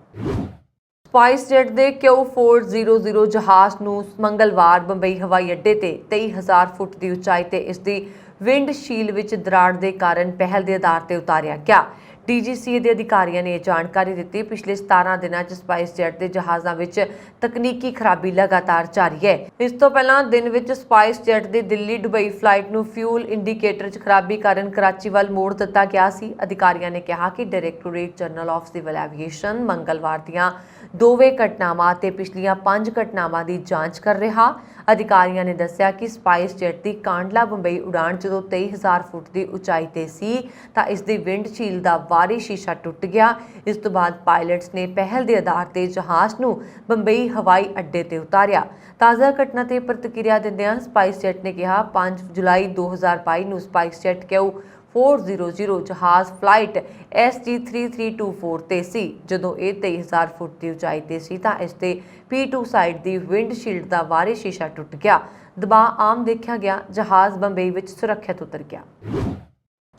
ਸਪਾਈਸਜੈਟ ਦੇ Q400 ਜਹਾਜ਼ ਨੂੰ ਮੰਗਲਵਾਰ ਬੰਬਈ ਹਵਾਈ ਅੱਡੇ ਤੇ 23,000 ਫੁੱਟ ਦੀ ਉਚਾਈ ਤੇ ਇਸ ਦੀ ਵਿੰਡਸ਼ੀਲਡ ਵਿੱਚ ਦਰਾੜ ਦੇ ਕਾਰਨ ਪਹਿਲ ਦੇ ਆਧਾਰ ਤੇ ਉਤਾਰਿਆ ਗਿਆ। DGCA ਦੇ ਅਧਿਕਾਰੀਆਂ ਨੇ ਇਹ ਜਾਣਕਾਰੀ ਦਿੱਤੀ। ਪਿਛਲੇ 17 ਦਿਨਾਂ 'ਚ ਸਪਾਈਸਜੈਟ ਦੇ ਜਹਾਜ਼ਾਂ ਵਿੱਚ ਤਕਨੀਕੀ ਖਰਾਬੀ ਲਗਾਤਾਰ ਜਾਰੀ ਹੈ। ਇਸ ਤੋਂ ਪਹਿਲਾਂ ਦਿਨ ਵਿੱਚ ਸਪਾਈਸਜੈਟ ਦੀ ਦਿੱਲੀ ਦੁਬਈ ਫਲਾਈਟ ਨੂੰ ਫਿਊਲ ਇੰਡੀਕੇਟਰ 'ਚ ਖਰਾਬੀ ਕਾਰਨ ਕਰਾਚੀ ਵੱਲ ਮੋੜ ਦਿੱਤਾ ਗਿਆ ਸੀ। ਅਧਿਕਾਰੀਆਂ ਨੇ ਕਿਹਾ ਕਿ directorate general of civil aviation ਮੰਗਲਵਾਰ ਦੀਆਂ ਦੋਵੇਂ ਘਟਨਾਵਾਂ ਤੇ ਪਿਛਲੀਆਂ 5 ਘਟਨਾਵਾਂ ਦੀ ਜਾਂਚ ਕਰ ਰਿਹਾ। ਅਧਿਕਾਰੀਆਂ ਨੇ ਦੱਸਿਆ ਕਿ ਸਪਾਈਸਜੈਟ ਦੀ ਕਾਂਡਲਾ ਬੰਬਈ ਉਡਾਣ ਜਦੋਂ 23,000 ਫੁੱਟ ਦੀ ਉਚਾਈ ਤੇ ਸੀ ਤਾਂ ਇਸ ਦੀ ਵਿੰਡਸ਼ੀਲਡ ਦਾ ਬਾਹਰੀ ਸ਼ੀਸ਼ਾ ਟੁੱਟ ਗਿਆ। ਇਸ ਤੋਂ ਬਾਅਦ ਪਾਇਲਟਸ ਨੇ ਪਹਿਲ ਦੇ ਆਧਾਰ ਤੇ ਜਹਾਜ਼ ਨੂੰ ਬੰਬਈ ਹਵਾਈ ਅੱਡੇ ਤੇ ਉਤਾਰਿਆ। ਤਾਜ਼ਾ ਘਟਨਾ ਤੇ ਪ੍ਰਤੀਕਿਰਿਆ ਦਿੰਦਿਆਂ ਸਪਾਈਸਜੈਟ ਨੇ ਕਿਹਾ 5 ਜੁਲਾਈ 2022 ਨੂੰ ਸਪਾਈਸਜੈਟ Q400 ਜਹਾਜ਼ ਫਲਾਈਟ SG3324 ਤੇ ਸੀ। ਜਦੋਂ ਇਹ 23,000 ਫੁੱਟ ਦੀ ਉਚਾਈ ਤੇ ਸੀ ਤਾਂ ਇਸ ਦੇ P2 ਸਾਈਡ ਦੀ ਵਿੰਡਸ਼ੀਲਡ ਦਾ ਬਾਹਰੀ ਸ਼ੀਸ਼ਾ ਟੁੱਟ ਗਿਆ। ਦਬਾਅ ਆਮ ਦੇਖਿਆ ਗਿਆ। ਜਹਾਜ਼ ਬੰਬਈ ਵਿੱਚ ਸੁਰੱਖਿਅਤ ਉਤਰ ਗਿਆ।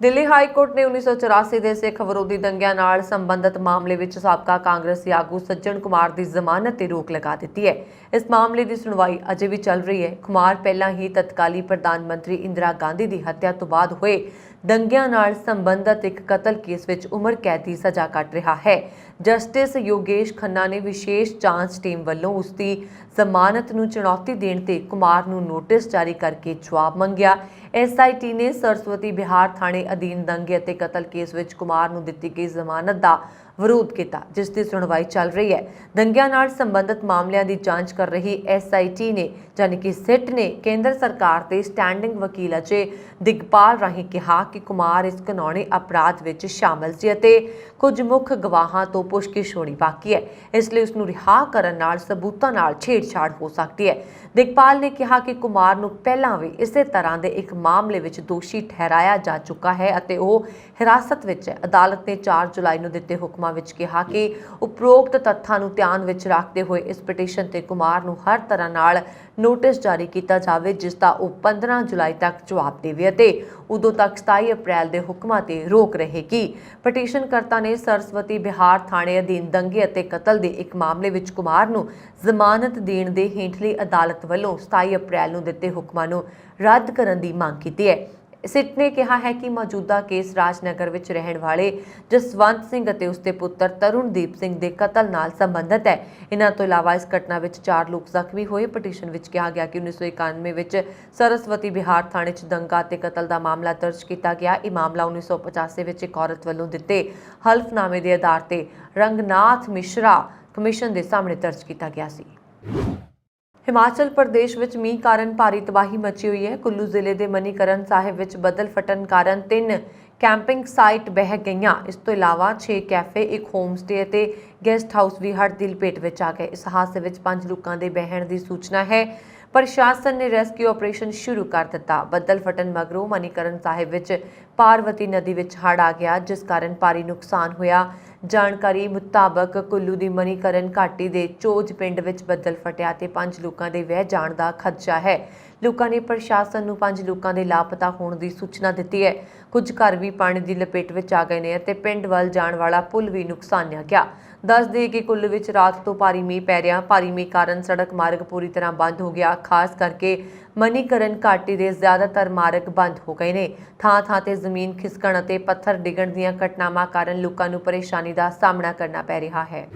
ਦਿੱਲੀ ਹਾਈ ਕੋਰਟ ਨੇ 1984 ਦੇ ਸਿੱਖ ਵਿਰੋਧੀ ਦੰਗਿਆਂ ਨਾਲ ਸੰਬੰਧਿਤ ਮਾਮਲੇ ਵਿੱਚ ਸਾਬਕਾ ਕਾਂਗਰਸੀ ਆਗੂ ਸੱਜਣ ਕੁਮਾਰ ਦੀ ਜ਼ਮਾਨਤ ਤੇ ਰੋਕ ਲਗਾ ਦਿੱਤੀ ਹੈ। ਇਸ ਮਾਮਲੇ ਦੀ ਸੁਣਵਾਈ ਅਜੇ ਵੀ ਚੱਲ ਰਹੀ ਹੈ। ਕੁਮਾਰ ਪਹਿਲਾਂ ਹੀ ਤਤਕਾਲੀ ਪ੍ਰਧਾਨ ਮੰਤਰੀ ਇੰਦਰਾ ਗਾਂਧੀ ਦੀ ਹੱਤਿਆ ਤੋਂ ਬਾਅਦ ਹੋਏ ਦੰਗਿਆਂ ਨਾਲ ਸੰਬੰਧਿਤ ਇੱਕ ਕਤਲ ਕੇਸ ਵਿੱਚ ਉਮਰ ਕੈਦ ਦੀ ਸਜ਼ਾ ਕੱਟ ਰਿਹਾ ਹੈ। ਜਸਟਿਸ ਯੋਗੇਸ਼ ਖੰਨਾ ਨੇ ਵਿਸ਼ੇਸ਼ ਜਾਂਚ ਟੀਮ ਵੱਲੋਂ ਉਸ ਦੀ ਜ਼ਮਾਨਤ ਨੂੰ ਚੁਣੌਤੀ ਦੇਣ ਤੇ ਕੁਮਾਰ ਨੂੰ ਨੋਟਿਸ ਜਾਰੀ ਕਰਕੇ ਜਵਾਬ ਮੰਗਿਆ। SIT ਨੇ ਸਰਸਵਤੀ ਬਿਹਾਰ ਥਾਣੇ ਅਧੀਨ ਦੰਗੇ ਅਤੇ ਕਤਲ ਕੇਸ ਵਿੱਚ ਕੁਮਾਰ ਨੂੰ ਦਿੱਤੀ ਗਈ ਜ਼ਮਾਨਤ ਦਾ ਵਿਰੋਧ ਕੀਤਾ, ਜਿਸ ਦੀ ਸੁਣਵਾਈ ਚੱਲ ਰਹੀ ਹੈ। ਦੰਗਿਆਂ ਨਾਲ ਸੰਬੰਧਿਤ ਮਾਮਲਿਆਂ ਦੀ ਜਾਂਚ ਕਰ ਰਹੀ SIT ਨੇ ਯਾਨੀ ਕਿ ਸਿੱਟ ਨੇ ਕੇਂਦਰ ਸਰਕਾਰ ਦੇ ਸਟੈਂਡਿੰਗ ਵਕੀਲ ਅਜੇ ਦਿਗਪਾਲ ਰਾਹੀਂ ਕਿਹਾ ਕਿ ਕੁਮਾਰ ਇਸ ਘਿਨੌਣੇ ਅਪਰਾਧ ਵਿੱਚ ਸ਼ਾਮਲ ਸੀ ਅਤੇ ਕੁਝ ਮੁੱਖ ਗਵਾਹਾਂ ਤੋਂ ਪੁੱਛਗਿੱਛ ਹੋਣੀ ਬਾਕੀ ਹੈ। ਇਸ ਲਈ ਉਸ ਨੂੰ ਰਿਹਾ ਕਰਨ ਨਾਲ ਸਬੂਤਾਂ ਨਾਲ ਛੇੜਛਾੜ ਹੋ ਸਕਦੀ ਹੈ। ਦਿਗਪਾਲ ਨੇ ਕਿਹਾ ਕਿ ਕੁਮਾਰ ਨੂੰ ਪਹਿਲਾਂ ਵੀ ਇਸੇ ਤਰ੍ਹਾਂ ਦੇ ਇੱਕ ਮਾਮਲੇ ਵਿੱਚ ਦੋਸ਼ੀ ਠਹਿਰਾਇਆ ਜਾ ਚੁੱਕਾ ਹੈ ਅਤੇ ਉਹ ਹਿਰਾਸਤ ਵਿੱਚ ਹੈ। ਅਦਾਲਤ ਨੇ 4 ਜੁਲਾਈ ਨੂੰ ਦਿੱਤੇ ਹੁਕਮਾਂ ਵਿੱਚ ਕਿਹਾ ਕਿ ਉਪਰੋਕਤ ਤੱਥਾਂ ਨੂੰ ਧਿਆਨ ਵਿੱਚ ਰੱਖਦੇ ਹੋਏ ਇਸ ਪਟੀਸ਼ਨ ਤੇ ਕੁਮਾਰ ਨੂੰ ਹਰ ਤਰ੍ਹਾਂ ਨਾਲ ਨੋਟਿਸ ਜਾਰੀ ਕੀਤਾ ਜਾਵੇ, ਜਿਸ ਦਾ ਉਹ 15 ਜੁਲਾਈ ਤੱਕ ਜਵਾਬ ਦੇਵੇ ਅਤੇ ਉਦੋਂ ਤੱਕ 27 ਅਪ੍ਰੈਲ ਦੇ ਹੁਕਮਾਂ ਤੇ ਰੋਕ ਰਹੇਗੀ। ਪਟੀਸ਼ਨਕਰਤਾ ਨੇ ਸਰਸਵਤੀ ਬਿਹਾਰ ਥਾਣੇ ਅਧੀਨ ਦੰਗੇ ਅਤੇ ਕਤਲ ਦੇ ਇੱਕ ਮਾਮਲੇ ਵਿੱਚ ਕੁਮਾਰ ਨੂੰ ਜ਼ਮਾਨਤ ਦੇਣ ਦੇ ਹੇਠਲੀ ਅਦਾਲਤ ਵੱਲੋਂ 27 ਅਪ੍ਰੈਲ ਨੂੰ ਦਿੱਤੇ ਹੁਕਮਾਂ ਨੂੰ ਰੱਦ ਕਰਨ ਦੀ ਮੰਗ ਕੀਤੀ ਹੈ। ਸਿੱਟ ਨੇ ਕਿਹਾ ਹੈ ਕਿ ਮੌਜੂਦਾ ਕੇਸ ਰਾਜਨਗਰ ਵਿੱਚ ਰਹਿਣ ਵਾਲੇ ਜਸਵੰਤ ਸਿੰਘ ਅਤੇ ਉਸਦੇ ਪੁੱਤਰ ਤਰੁਣਦੀਪ ਸਿੰਘ ਦੇ ਕਤਲ ਨਾਲ ਸੰਬੰਧਿਤ ਹੈ। ਇਹਨਾਂ ਤੋਂ ਇਲਾਵਾ ਇਸ ਘਟਨਾ ਵਿੱਚ 4 ਲੋਕ ਜ਼ਖਮੀ ਹੋਏ। ਪਟੀਸ਼ਨ ਵਿੱਚ ਕਿਹਾ ਗਿਆ ਕਿ 1991 ਵਿੱਚ ਸਰਸਵਤੀ ਬਿਹਾਰ ਥਾਣੇ 'ਚ ਦੰਗਾ ਅਤੇ ਕਤਲ ਦਾ ਮਾਮਲਾ ਦਰਜ ਕੀਤਾ ਗਿਆ। ਇਹ ਮਾਮਲਾ 1985 ਵਿੱਚ ਇੱਕ ਔਰਤ ਵੱਲੋਂ ਦਿੱਤੇ ਹਲਫਨਾਮੇ ਦੇ ਆਧਾਰ ਤੇ ਰੰਗਨਾਥ ਮਿਸ਼ਰਾ ਕਮਿਸ਼ਨ ਦੇ ਸਾਹਮਣੇ ਦਰਜ ਕੀਤਾ ਗਿਆ ਸੀ। ਹਿਮਾਚਲ ਪ੍ਰਦੇਸ਼ ਵਿੱਚ ਮੀਂਹ ਕਾਰਨ ਭਾਰੀ ਤਬਾਹੀ ਮਚੀ ਹੋਈ ਹੈ। ਕੁੱਲੂ ਜ਼ਿਲ੍ਹੇ ਦੇ ਮਨੀਕਰਨ ਸਾਹਿਬ ਵਿੱਚ ਬੱਦਲ ਫਟਣ ਕਾਰਨ 3 ਕੈਂਪਿੰਗ ਸਾਈਟ ਬਹਿ ਗਈਆਂ। ਇਸ ਤੋਂ ਇਲਾਵਾ 6 ਕੈਫੇ, ਇੱਕ ਹੋਮ ਸਟੇ ਅਤੇ ਗੈਸਟ ਹਾਊਸ ਵੀ ਹੜ੍ਹ ਦੀ ਲਪੇਟ ਵਿੱਚ ਆ ਗਏ। ਇਸ ਹਾਦਸੇ ਵਿੱਚ 5 ਲੋਕਾਂ ਦੇ ਬਹਿਣ ਦੀ ਸੂਚਨਾ ਹੈ। ਪ੍ਰਸ਼ਾਸਨ ਨੇ ਰੈਸਕਿਊ ਆਪਰੇਸ਼ਨ ਸ਼ੁਰੂ ਕਰ ਦਿੱਤਾ। ਬੱਦਲ ਫਟਣ ਮਗਰੋਂ ਮਨੀਕਰਨ ਸਾਹਿਬ ਵਿੱਚ ਪਾਰਵਤੀ ਨਦੀ ਵਿੱਚ ਹੜ੍ਹ ਆ ਗਿਆ, ਜਿਸ ਕਾਰਨ ਭਾਰੀ ਨੁਕਸਾਨ ਹੋਇਆ। ਜਾਣਕਾਰੀ ਮੁਤਾਬਕ ਕੁੱਲੂ ਦੀ ਮਨੀਕਰਨ ਘਾਟੀ ਦੇ ਚੋਜ ਪਿੰਡ ਵਿੱਚ ਬੱਦਲ ਫਟਿਆ ਤੇ 5 ਲੋਕਾਂ ਦੇ ਵਹਿ ਜਾਣ ਦਾ ਖਦਸ਼ਾ ਹੈ। ਲੋਕਾਂ ਨੇ ਪ੍ਰਸ਼ਾਸਨ ਨੂੰ 5 ਲੋਕਾਂ ਦੇ ਲਾਪਤਾ ਹੋਣ ਦੀ ਸੂਚਨਾ ਦਿੱਤੀ ਹੈ। ਕੁਝ ਘਰ ਵੀ ਪਾਣੀ ਦੀ ਲਪੇਟ ਵਿੱਚ ਆ ਗਏ ਨੇ ਅਤੇ ਪਿੰਡ ਵੱਲ ਜਾਣ ਵਾਲਾ ਪੁਲ ਵੀ ਨੁਕਸਾਨਿਆ ਗਿਆ। ਦੱਸ ਦੇਈਏ ਕਿ ਕੁੱਲੂ ਵਿੱਚ ਰਾਤ ਤੋਂ ਭਾਰੀ ਮੀਂਹ ਪੈ ਰਿਹਾ। ਭਾਰੀ ਮੀਂਹ ਕਾਰਨ ਸੜਕ ਮਾਰਗ ਪੂਰੀ ਤਰ੍ਹਾਂ ਬੰਦ ਹੋ ਗਿਆ। ਖਾਸ ਕਰਕੇ ਮਨੀਕਰਨ ਘਾਟੀ ਦੇ ਜ਼ਿਆਦਾਤਰ ਮਾਰਗ ਬੰਦ ਹੋ ਗਏ ਨੇ। ਥਾਂ-ਥਾਂ ਤੇ ਜ਼ਮੀਨ ਖਿਸਕਣ ਅਤੇ ਪੱਥਰ ਡਿੱਗਣ ਦੀਆਂ ਘਟਨਾਵਾਂ ਕਾਰਨ ਲੋਕਾਂ ਨੂੰ ਪਰੇਸ਼ਾਨੀ ਦਾ ਸਾਹਮਣਾ ਕਰਨਾ ਪੈ ਰਿਹਾ ਹੈ।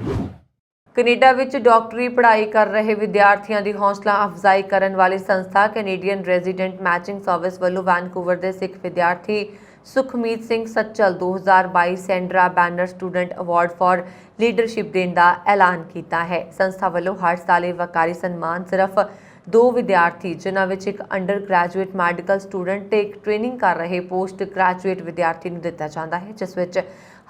ਕੈਨੇਡਾ ਵਿੱਚ ਡਾਕਟਰੀ ਪੜ੍ਹਾਈ ਕਰ ਰਹੇ ਵਿਦਿਆਰਥੀਆਂ ਦੀ ਹੌਸਲਾ ਅਫਜ਼ਾਈ ਕਰਨ ਵਾਲੀ ਸੰਸਥਾ ਕੈਨੇਡੀਅਨ ਰੈਜ਼ੀਡੈਂਟ ਮੈਚਿੰਗ ਸਰਵਿਸ ਵੱਲੋਂ ਵੈਨਕੂਵਰ ਦੇ ਸਿੱਖ ਵਿਦਿਆਰਥੀ Sukhmeet Singh Sachal 2022 Sandra Banner student award for leadership ਦੇਣ ਦਾ ਐਲਾਨ ਕੀਤਾ ਹੈ। ਸੰਸਥਾ ਵੱਲੋਂ ਹਰ ਸਾਲ ਇਹ ਵਕਾਰੀ ਸਨਮਾਨ ਸਿਰਫ 2 ਵਿਦਿਆਰਥੀ, ਜਿਨ੍ਹਾਂ ਵਿੱਚ ਇੱਕ ਅੰਡਰ ਗ੍ਰੈਜੂਏਟ ਮੈਡੀਕਲ ਸਟੂਡੈਂਟ ਤੇ ਇੱਕ ਟ੍ਰੇਨਿੰਗ ਕਰ ਰਹੇ ਪੋਸਟ ਗ੍ਰੈਜੂਏਟ ਵਿਦਿਆਰਥੀ ਨੂੰ ਦਿੱਤਾ ਜਾਂਦਾ ਹੈ, ਜਿਸ ਵਿੱਚ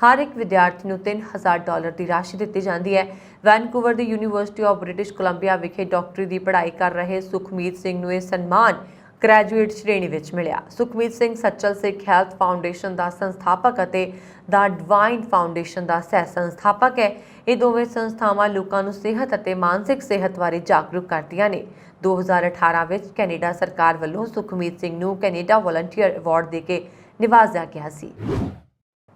ਹਰ ਇੱਕ ਵਿਦਿਆਰਥੀ ਨੂੰ $3000 ਦੀ ਰਾਸ਼ੀ ਦਿੱਤੀ ਜਾਂਦੀ ਹੈ। Vancouver the university of British Columbia ਵਿਖੇ ਡਾਕਟਰੀ ਦੀ ਪੜ੍ਹਾਈ ਕਰ ਰਹੇ ਸੁਖਮੀਤ ਸਿੰਘ ਨੂੰ ਇਹ ਸਨਮਾਨ ਗ੍ਰੈਜੂਏਟ ਸ਼੍ਰੇਣੀ ਵਿੱਚ ਮਿਲਿਆ। ਸੁਖਮੀਤ ਸਿੰਘ ਸੱਚਲ ਸਿੱਖ ਹੈਲਥ ਫਾਊਂਡੇਸ਼ਨ ਦਾ ਸੰਸਥਾਪਕ ਅਤੇ ਦਾ ਡਿਵਾਈਨ ਫਾਊਂਡੇਸ਼ਨ ਦਾ ਸਹਿ ਸੰਸਥਾਪਕ ਹੈ। ਇਹ ਦੋਵੇਂ ਸੰਸਥਾਵਾਂ ਲੋਕਾਂ ਨੂੰ ਸਿਹਤ ਅਤੇ ਮਾਨਸਿਕ ਸਿਹਤ ਬਾਰੇ ਜਾਗਰੂਕ ਕਰਦੀਆਂ ਨੇ। 2018 ਵਿੱਚ ਕੈਨੇਡਾ ਸਰਕਾਰ ਵੱਲੋਂ ਸੁਖਮੀਤ ਸਿੰਘ ਨੂੰ ਕੈਨੇਡਾ ਵਲੰਟੀਅਰ ਅਵਾਰਡ ਦੇ ਕੇ ਨਿਵਾਜ਼ਿਆ ਗਿਆ ਸੀ।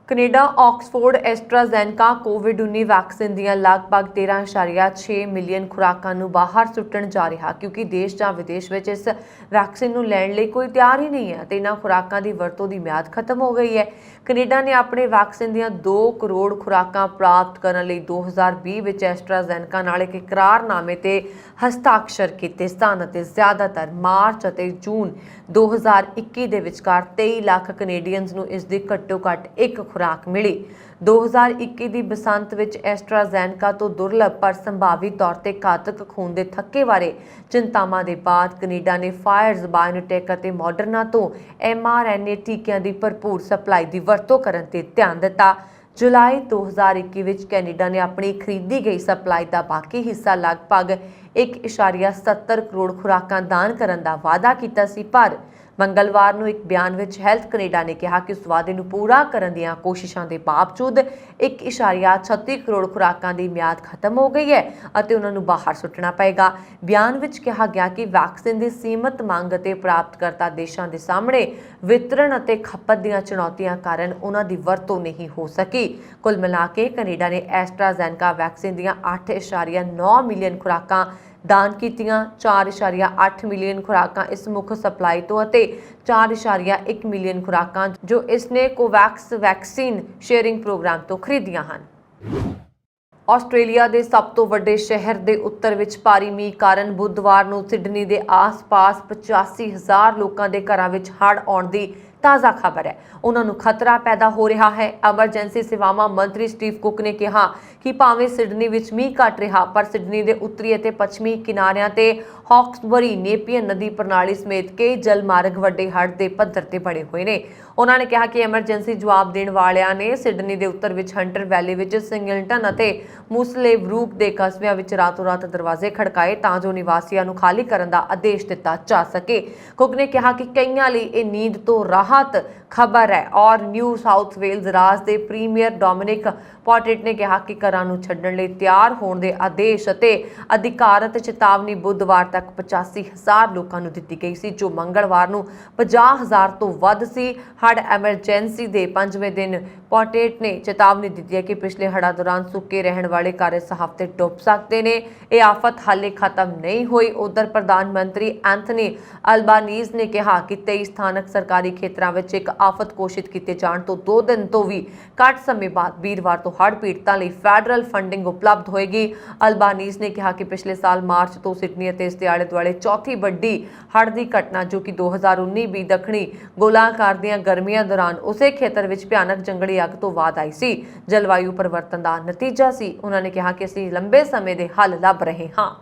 ਕੈਨੇਡਾ ਆਕਸਫੋਰਡ ਐਸਟਰਾਜ਼ੈਨਕਾ ਕੋਵਿਡ-19 ਵੈਕਸੀਨ ਦੀਆਂ ਲਗਭਗ 13.6 ਮਿਲੀਅਨ ਖੁਰਾਕਾਂ ਨੂੰ ਬਾਹਰ ਸੁੱਟਣ ਜਾ ਰਿਹਾ ਕਿਉਂਕਿ ਦੇਸ਼ ਜਾਂ ਵਿਦੇਸ਼ ਵਿੱਚ ਇਸ ਵੈਕਸੀਨ ਨੂੰ ਲੈਣ ਲਈ ਕੋਈ ਤਿਆਰ ਹੀ ਨਹੀਂ ਹੈ ਤੇ ਇਹਨਾਂ ਖੁਰਾਕਾਂ ਦੀ ਵਰਤੋਂ ਦੀ ਮਿਆਦ ਖਤਮ ਹੋ ਗਈ ਹੈ। ਕੈਨੇਡਾ ਨੇ ਆਪਣੇ ਵੈਕਸੀਨ ਦੀਆਂ 2 ਕਰੋੜ ਖੁਰਾਕਾਂ ਪ੍ਰਾਪਤ ਕਰਨ ਲਈ 2020 ਵਿੱਚ ਐਸਟਰਾਜ਼ੈਨਕਾ ਨਾਲ ਇੱਕ ਇਕਰਾਰਨਾਮੇ ਤੇ ਹਸਤਾਖਰ ਕੀਤੇ ਸਨ ਅਤੇ ਜ਼ਿਆਦਾਤਰ ਮਾਰਚ ਅਤੇ ਜੂਨ 2021 ਦੇ ਵਿਚਕਾਰ 23 ਲੱਖ ਕੈਨੇਡੀਅਨਜ਼ ਨੂੰ ਇਸ ਦੀ ਘੱਟੋ-ਘੱਟ ਇੱਕ ਖੁਰਾਕ ਮਿਲੀ। 2021 ਦੀ ਬਸੰਤ ਵਿੱਚ ਐਸਟਰਾਜ਼ੈਨਕਾ ਤੋਂ ਦੁਰਲਭ ਪਰ ਸੰਭਾਵੀ ਤੌਰ ਤੇ ਘਾਤਕ ਖੂਨ ਦੇ ਥੱਕੇ ਬਾਰੇ ਚਿੰਤਾਵਾਂ ਦੇ ਬਾਅਦ ਕੈਨੇਡਾ ਨੇ ਫਾਇਜ਼ਰ ਬਾਇਓਟੈਕ ਅਤੇ ਮੋਡਰਨਾ ਤੋਂ mRNA ਟੀਕਿਆਂ ਦੀ ਭਰਪੂਰ ਸਪਲਾਈ ਦੀ ਵਰਤੋਂ ਕਰਨ ਤੇ ਧਿਆਨ ਦਿੱਤਾ। ਜੁਲਾਈ 2021 ਵਿੱਚ ਕੈਨੇਡਾ ਨੇ ਆਪਣੀ ਖਰੀਦੀ ਗਈ ਸਪਲਾਈ ਦਾ ਬਾਕੀ ਹਿੱਸਾ ਲਗਭਗ 1.70 ਕਰੋੜ ਖੁਰਾਕਾਂ ਦਾਨ ਕਰਨ ਦਾ ਵਾਅਦਾ ਕੀਤਾ ਸੀ, ਪਰ ਮੰਗਲਵਾਰ ਨੂੰ ਇੱਕ ਬਿਆਨ ਵਿੱਚ ਹੈਲਥ ਕੈਨੇਡਾ ਨੇ ਕਿਹਾ ਕਿ ਉਸ ਵਾਅਦੇ ਨੂੰ ਪੂਰਾ ਕਰਨ ਦੀਆਂ ਕੋਸ਼ਿਸ਼ਾਂ ਦੇ ਬਾਵਜੂਦ 1.36 ਕਰੋੜ ਖੁਰਾਕਾਂ ਦੀ ਮਿਆਦ ਖਤਮ ਹੋ ਗਈ ਹੈ ਅਤੇ ਉਹਨਾਂ ਨੂੰ ਬਾਹਰ ਸੁੱਟਣਾ ਪਏਗਾ। ਬਿਆਨ ਵਿੱਚ ਕਿਹਾ ਗਿਆ ਕਿ ਵੈਕਸੀਨ ਦੀ ਸੀਮਤ ਮੰਗ ਅਤੇ ਪ੍ਰਾਪਤਕਰਤਾ ਦੇਸ਼ਾਂ ਦੇ ਸਾਹਮਣੇ ਵਿਤਰਣ ਅਤੇ ਖਪਤ ਦੀਆਂ ਚੁਣੌਤੀਆਂ ਕਾਰਨ ਉਹਨਾਂ ਦੀ ਵਰਤੋਂ ਨਹੀਂ ਹੋ ਸਕੀ। ਕੁੱਲ ਮਿਲਾ ਕੇ ਕੈਨੇਡਾ ਨੇ ਐਸਟਰਾਜ਼ੈਨਕਾ ਵੈਕਸੀਨ ਦੀਆਂ 8.9 ਮਿਲੀਅਨ ਖੁਰਾਕਾਂ ਦਾਨ ਕੀਤੀਆਂ। 4.8 ਮਿਲੀਅਨ ਖੁਰਾਕਾਂ ਇਸ ਮੁੱਖ ਸਪਲਾਈ ਤੋਂ ਅਤੇ 4.1 ਮਿਲੀਅਨ ਖੁਰਾਕਾਂ ਜੋ ਇਸਨੇ ਕੋਵੈਕਸ ਵੈਕਸੀਨ ਸ਼ੇਅਰਿੰਗ ਪ੍ਰੋਗਰਾਮ ਤੋਂ ਖਰੀਦੀਆਂ ਹਨ। ਆਸਟ੍ਰੇਲੀਆ ਦੇ ਸਭ ਤੋਂ ਵੱਡੇ ਸ਼ਹਿਰ ਦੇ ਉੱਤਰ ਵਿੱਚ ਭਾਰੀ ਮੀਂਹ ਕਾਰਨ ਬੁੱਧਵਾਰ ਨੂੰ ਸਿਡਨੀ ਦੇ ਆਸ-ਪਾਸ 85,000 ਲੋਕਾਂ ਦੇ ਘਰਾਂ ਵਿੱਚ ਹੜ੍ਹ ਆਉਣ ਦੀ ਤਾਜ਼ਾ ਖਬਰ ਹੈ। ਉਹਨਾਂ ਨੂੰ ਖਤਰਾ ਪੈਦਾ ਹੋ ਰਿਹਾ ਹੈ। ਐਮਰਜੈਂਸੀ ਸੇਵਾਵਾਂ ਮੰਤਰੀ ਸਟੀਵ ਕੁੱਕ ਨੇ ਕਿਹਾ ਕਿ ਭਾਵੇਂ ਸਿਡਨੀ ਵਿੱਚ ਮੀਂਹ ਘਟ ਰਿਹਾ ਪਰ ਸਿਡਨੀ ਦੇ ਉੱਤਰੀ ਅਤੇ ਪੱਛਮੀ ਕਿਨਾਰਿਆਂ ਤੇ ਹੌਕਸਬਰੀ ਨੇਪੀਅਨ ਨਦੀ ਪ੍ਰਣਾਲੀ ਸਮੇਤ ਕਈ ਜਲ ਮਾਰਗ ਵੱਡੇ ਹੜ੍ਹ ਦੇ ਪੱਧਰ ਤੇ ਬਣੇ ਹੋਏ ਨੇ। ਉਹਨਾਂ ਨੇ ਕਿਹਾ ਕਿ ਐਮਰਜੈਂਸੀ ਜਵਾਬ ਦੇਣ ਵਾਲਿਆਂ ਨੇ ਸਿਡਨੀ ਦੇ ਉੱਤਰ ਵਿੱਚ ਹੰਟਰ ਵੈਲੀ ਵਿੱਚ ਸਿੰਗਲਟਨ ਅਤੇ ਮੁਸਲੇ ਬਰੂਕ ਦੇ ਕਸਬਿਆਂ ਵਿੱਚ ਰਾਤੋਂ-ਰਾਤ ਦਰਵਾਜ਼ੇ ਖੜਕਾਏ ਤਾਂ ਜੋ ਨਿਵਾਸੀਆਂ ਨੂੰ ਖਾਲੀ ਕਰਨ ਦਾ ਆਦੇਸ਼ ਦਿੱਤਾ ਜਾ ਸਕੇ। ਕੁੱਕ ਨੇ ਕਿਹਾ ਕਿ ਕਈਆਂ ਲਈ ਇਹ ਨੀਂਦ ਤੋਂ ਰਾਹਤ ਖਬਰ ਹੈ ਔਰ ਨਿਊ ਸਾਊਥ ਵੇਲਜ਼ ਰਾਜ ਦੇ ਪ੍ਰੀਮੀਅਰ ਡੋਮਿਨਿਕ ਪੋਟੇਟ ਨੇ ਕਿਹਾ ਕਿ ਘਰਾਂ ਨੂੰ ਛੱਡਣ ਲਈ ਤਿਆਰ ਹੋਣ ਦੇ ਆਦੇਸ਼ ਅਤੇ ਅਧਿਕਾਰਤ ਚੇਤਾਵਨੀ ਬੁੱਧਵਾਰ ਤੱਕ 85,000 ਲੋਕਾਂ ਨੂੰ ਦਿੱਤੀ ਗਈ ਸੀ ਜੋ ਮੰਗਲਵਾਰ ਨੂੰ 50,000 ਤੋਂ ਵੱਧ ਸੀ। ਹੜ੍ਹ ਐਮਰਜੈਂਸੀ ਦੇ 5ਵੇਂ ਦਿਨ ਪੋਟੇਟ ਨੇ ਚੇਤਾਵਨੀ ਦਿੱਤੀ ਹੈ ਕਿ ਪਿਛਲੇ ਹੜ੍ਹਾਂ ਦੌਰਾਨ ਸੁੱਕੇ ਰਹਿਣ ਵਾਲੇ ਘਰ ਇਸ ਹਫ਼ਤੇ ਡੁੱਬ ਸਕਦੇ ਨੇ। ਇਹ ਆਫਤ ਹਾਲੇ ਖਤਮ ਨਹੀਂ ਹੋਈ। ਉਧਰ ਪ੍ਰਧਾਨ ਮੰਤਰੀ ਐਂਥਨੀ ਅਲਬਾਨੀਜ਼ ਨੇ ਕਿਹਾ ਕਿ 23 ਸਥਾਨਕ ਸਰਕਾਰੀ ਖੇਤਰਾਂ ਵਿੱਚ ਇੱਕ ਆਫਤ ਘੋਸ਼ਿਤ ਕੀਤੇ ਜਾਣ ਤੋਂ 2 ਦਿਨ ਤੋਂ ਵੀ ਘੱਟ ਸਮੇਂ ਬਾਅਦ ਵੀਰਵਾਰ ਤੋਂ ਹੜ੍ਹ ਪੀੜਤਾਂ ਲਈ ਫੈਡਰਲ ਫੰਡਿੰਗ ਉਪਲਬਧ ਹੋਏਗੀ। ਅਲਬਾਨੀਜ਼ ਨੇ ਕਿਹਾ ਕਿ ਪਿਛਲੇ ਸਾਲ ਮਾਰਚ ਤੋਂ ਸਿਡਨੀ ਅਤੇ ਇਸ ਦੇ ਆਲੇ-ਦੁਆਲੇ ਚੌਥੀ ਵੱਡੀ ਹੜ੍ਹ ਦੀ ਘਟਨਾ ਜੋ ਕਿ 2019 ਦੱਖਣੀ ਗੋਲਾਕਾਰ ਦੀਆਂ ਗਰਮੀਆਂ ਦੌਰਾਨ ਉਸੇ ਖੇਤਰ ਵਿੱਚ ਭਿਆਨਕ ਜੰਗਲੀ ਅੱਗ ਤੋਂ ਬਾਅਦ ਆਈ ਸੀ। ਜਲਵਾਯੂ ਪਰਿਵਰਤਨ ਦਾ ਨਤੀਜਾ ਸੀ। ਉਹਨਾਂ ਨੇ ਕਿਹਾ ਕਿ ਅਸੀਂ ਲੰਬੇ ਸਮੇਂ ਦੇ ਹੱਲ ਲੱਭ ਰਹੇ ਹਾਂ।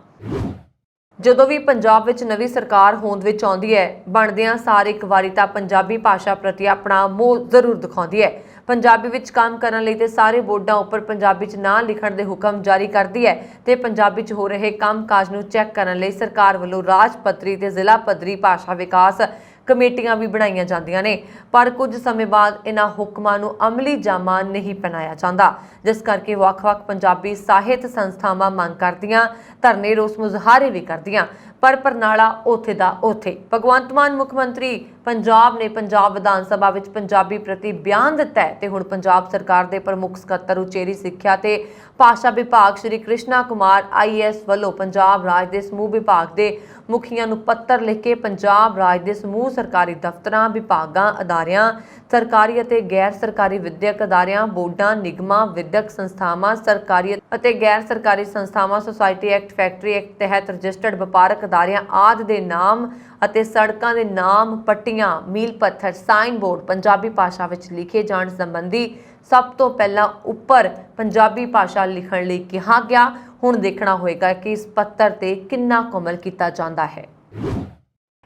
ਜਦੋਂ ਵੀ ਪੰਜਾਬ ਵਿੱਚ ਨਵੀਂ ਸਰਕਾਰ ਹੋਂਦ ਵਿੱਚ ਆਉਂਦੀ ਹੈ ਬਣਦਿਆਂ ਸਾਰ ਇੱਕ ਵਾਰੀ ਤਾਂ ਪੰਜਾਬੀ ਭਾਸ਼ਾ ਪ੍ਰਤੀ ਆਪਣਾ ਮੋਹ ਜ਼ਰੂਰ ਦਿਖਾਉਂਦੀ ਹੈ। ਪੰਜਾਬੀ ਵਿੱਚ ਕੰਮ ਕਰਨ ਲਈ ਤੇ ਸਾਰੇ ਬੋਰਡਾਂ ਉੱਪਰ ਪੰਜਾਬੀ 'ਚ ਨਾਂ ਲਿਖਣ ਦੇ ਹੁਕਮ ਜਾਰੀ ਕਰਦੀ ਹੈ ਤੇ ਪੰਜਾਬੀ 'ਚ ਹੋ ਰਹੇ ਕੰਮ-ਕਾਜ ਨੂੰ ਚੈੱਕ ਕਰਨ ਲਈ ਸਰਕਾਰ ਵੱਲੋਂ ਰਾਜ ਪੱਧਰੀ ਤੇ ਜ਼ਿਲ੍ਹਾ ਪੱਧਰੀ ਭਾਸ਼ਾ ਵਿਕਾਸ ਕਮੇਟੀਆਂ ਵੀ ਬਣਾਈਆਂ ਜਾਂਦੀਆਂ ਨੇ, ਪਰ ਕੁਝ ਸਮੇਂ ਬਾਅਦ ਇਹਨਾਂ ਹੁਕਮਾਂ ਨੂੰ ਅਮਲੀ ਜਾਮਾ ਨਹੀਂ ਪਹਿਨਾਇਆ ਜਾਂਦਾ, ਜਿਸ ਕਰਕੇ ਵੱਖ-ਵੱਖ ਪੰਜਾਬੀ ਸਾਹਿਤ ਸੰਸਥਾਵਾਂ ਮੰਗ ਕਰਦੀਆਂ, ਧਰਨੇ ਰੋਸ ਮੁਜ਼ਾਹਰੇ ਵੀ ਕਰਦੀਆਂ, ਪਰ ਪਰਨਾਲਾ ਉੱਥੇ ਦਾ ਉੱਥੇ। ਭਗਵੰਤ ਮਾਨ ਮੁੱਖ ਮੰਤਰੀ ਪੰਜਾਬ ਨੇ ਪੰਜਾਬ ਵਿਧਾਨ ਸਭਾ ਵਿੱਚ ਪੰਜਾਬੀ ਪ੍ਰਤੀ ਬਿਆਨ ਦਿੱਤਾ ਹੈ ਤੇ ਹੁਣ ਪੰਜਾਬ ਸਰਕਾਰ ਦੇ ਪ੍ਰਮੁੱਖ ਸਕੱਤਰ ਉਚੇਰੀ ਸਿੱਖਿਆ ਤੇ ਭਾਸ਼ਾ ਵਿਭਾਗ ਸ਼੍ਰੀ ਕ੍ਰਿਸ਼ਨਾ ਕੁਮਾਰ IAS ਵੱਲੋਂ ਪੰਜਾਬ ਰਾਜ ਦੇ ਸਮੂਹ ਵਿਭਾਗ ਦੇ ਮੁਖੀਆਂ ਨੂੰ ਪੱਤਰ ਲਿਖ ਕੇ ਪੰਜਾਬ ਰਾਜ ਦੇ ਸਮੂਹ ਸਰਕਾਰੀ ਦਫ਼ਤਰਾਂ, ਵਿਭਾਗਾਂ, ਅਦਾਰਿਆਂ, ਸਰਕਾਰੀ ਅਤੇ ਗੈਰ ਸਰਕਾਰੀ ਵਿਦਿਅਕ ਅਦਾਰਿਆਂ, ਬੋਰਡਾਂ, ਨਿਗਮਾਂ, ਵਿਦਿਅਕ ਸੰਸਥਾਵਾਂ, ਸਰਕਾਰੀ ਅਤੇ ਗੈਰ ਸਰਕਾਰੀ ਸੰਸਥਾਵਾਂ, ਸੁਸਾਇਟੀ ਐਕਟ, ਫੈਕਟਰੀ ਐਕਟ ਤਹਿਤ ਰਜਿਸਟਰਡ ਵਪਾਰਕ ਅਦਾਰਿਆਂ ਆਦਿ ਦੇ ਨਾਮ ਅਤੇ ਸੜਕਾਂ ਦੇ ਨਾਮ, ਪੱਟੀਆਂ, ਮੀਲ ਪੱਥਰ, ਸਾਈਨ ਬੋਰਡ ਪੰਜਾਬੀ ਭਾਸ਼ਾ ਵਿੱਚ ਲਿਖੇ ਜਾਣ ਸੰਬੰਧੀ ਸਭ ਤੋਂ ਪਹਿਲਾਂ ਉੱਪਰ ਪੰਜਾਬੀ ਭਾਸ਼ਾ ਲਿਖਣ ਲਈ ਕਿਹਾ ਗਿਆ। ਹੁਣ ਦੇਖਣਾ ਹੋਏਗਾ ਕਿ ਇਸ ਪੱਤਰ ਤੇ ਕਿੰਨਾ ਕੁ ਅਮਲ ਕੀਤਾ ਜਾਂਦਾ ਹੈ।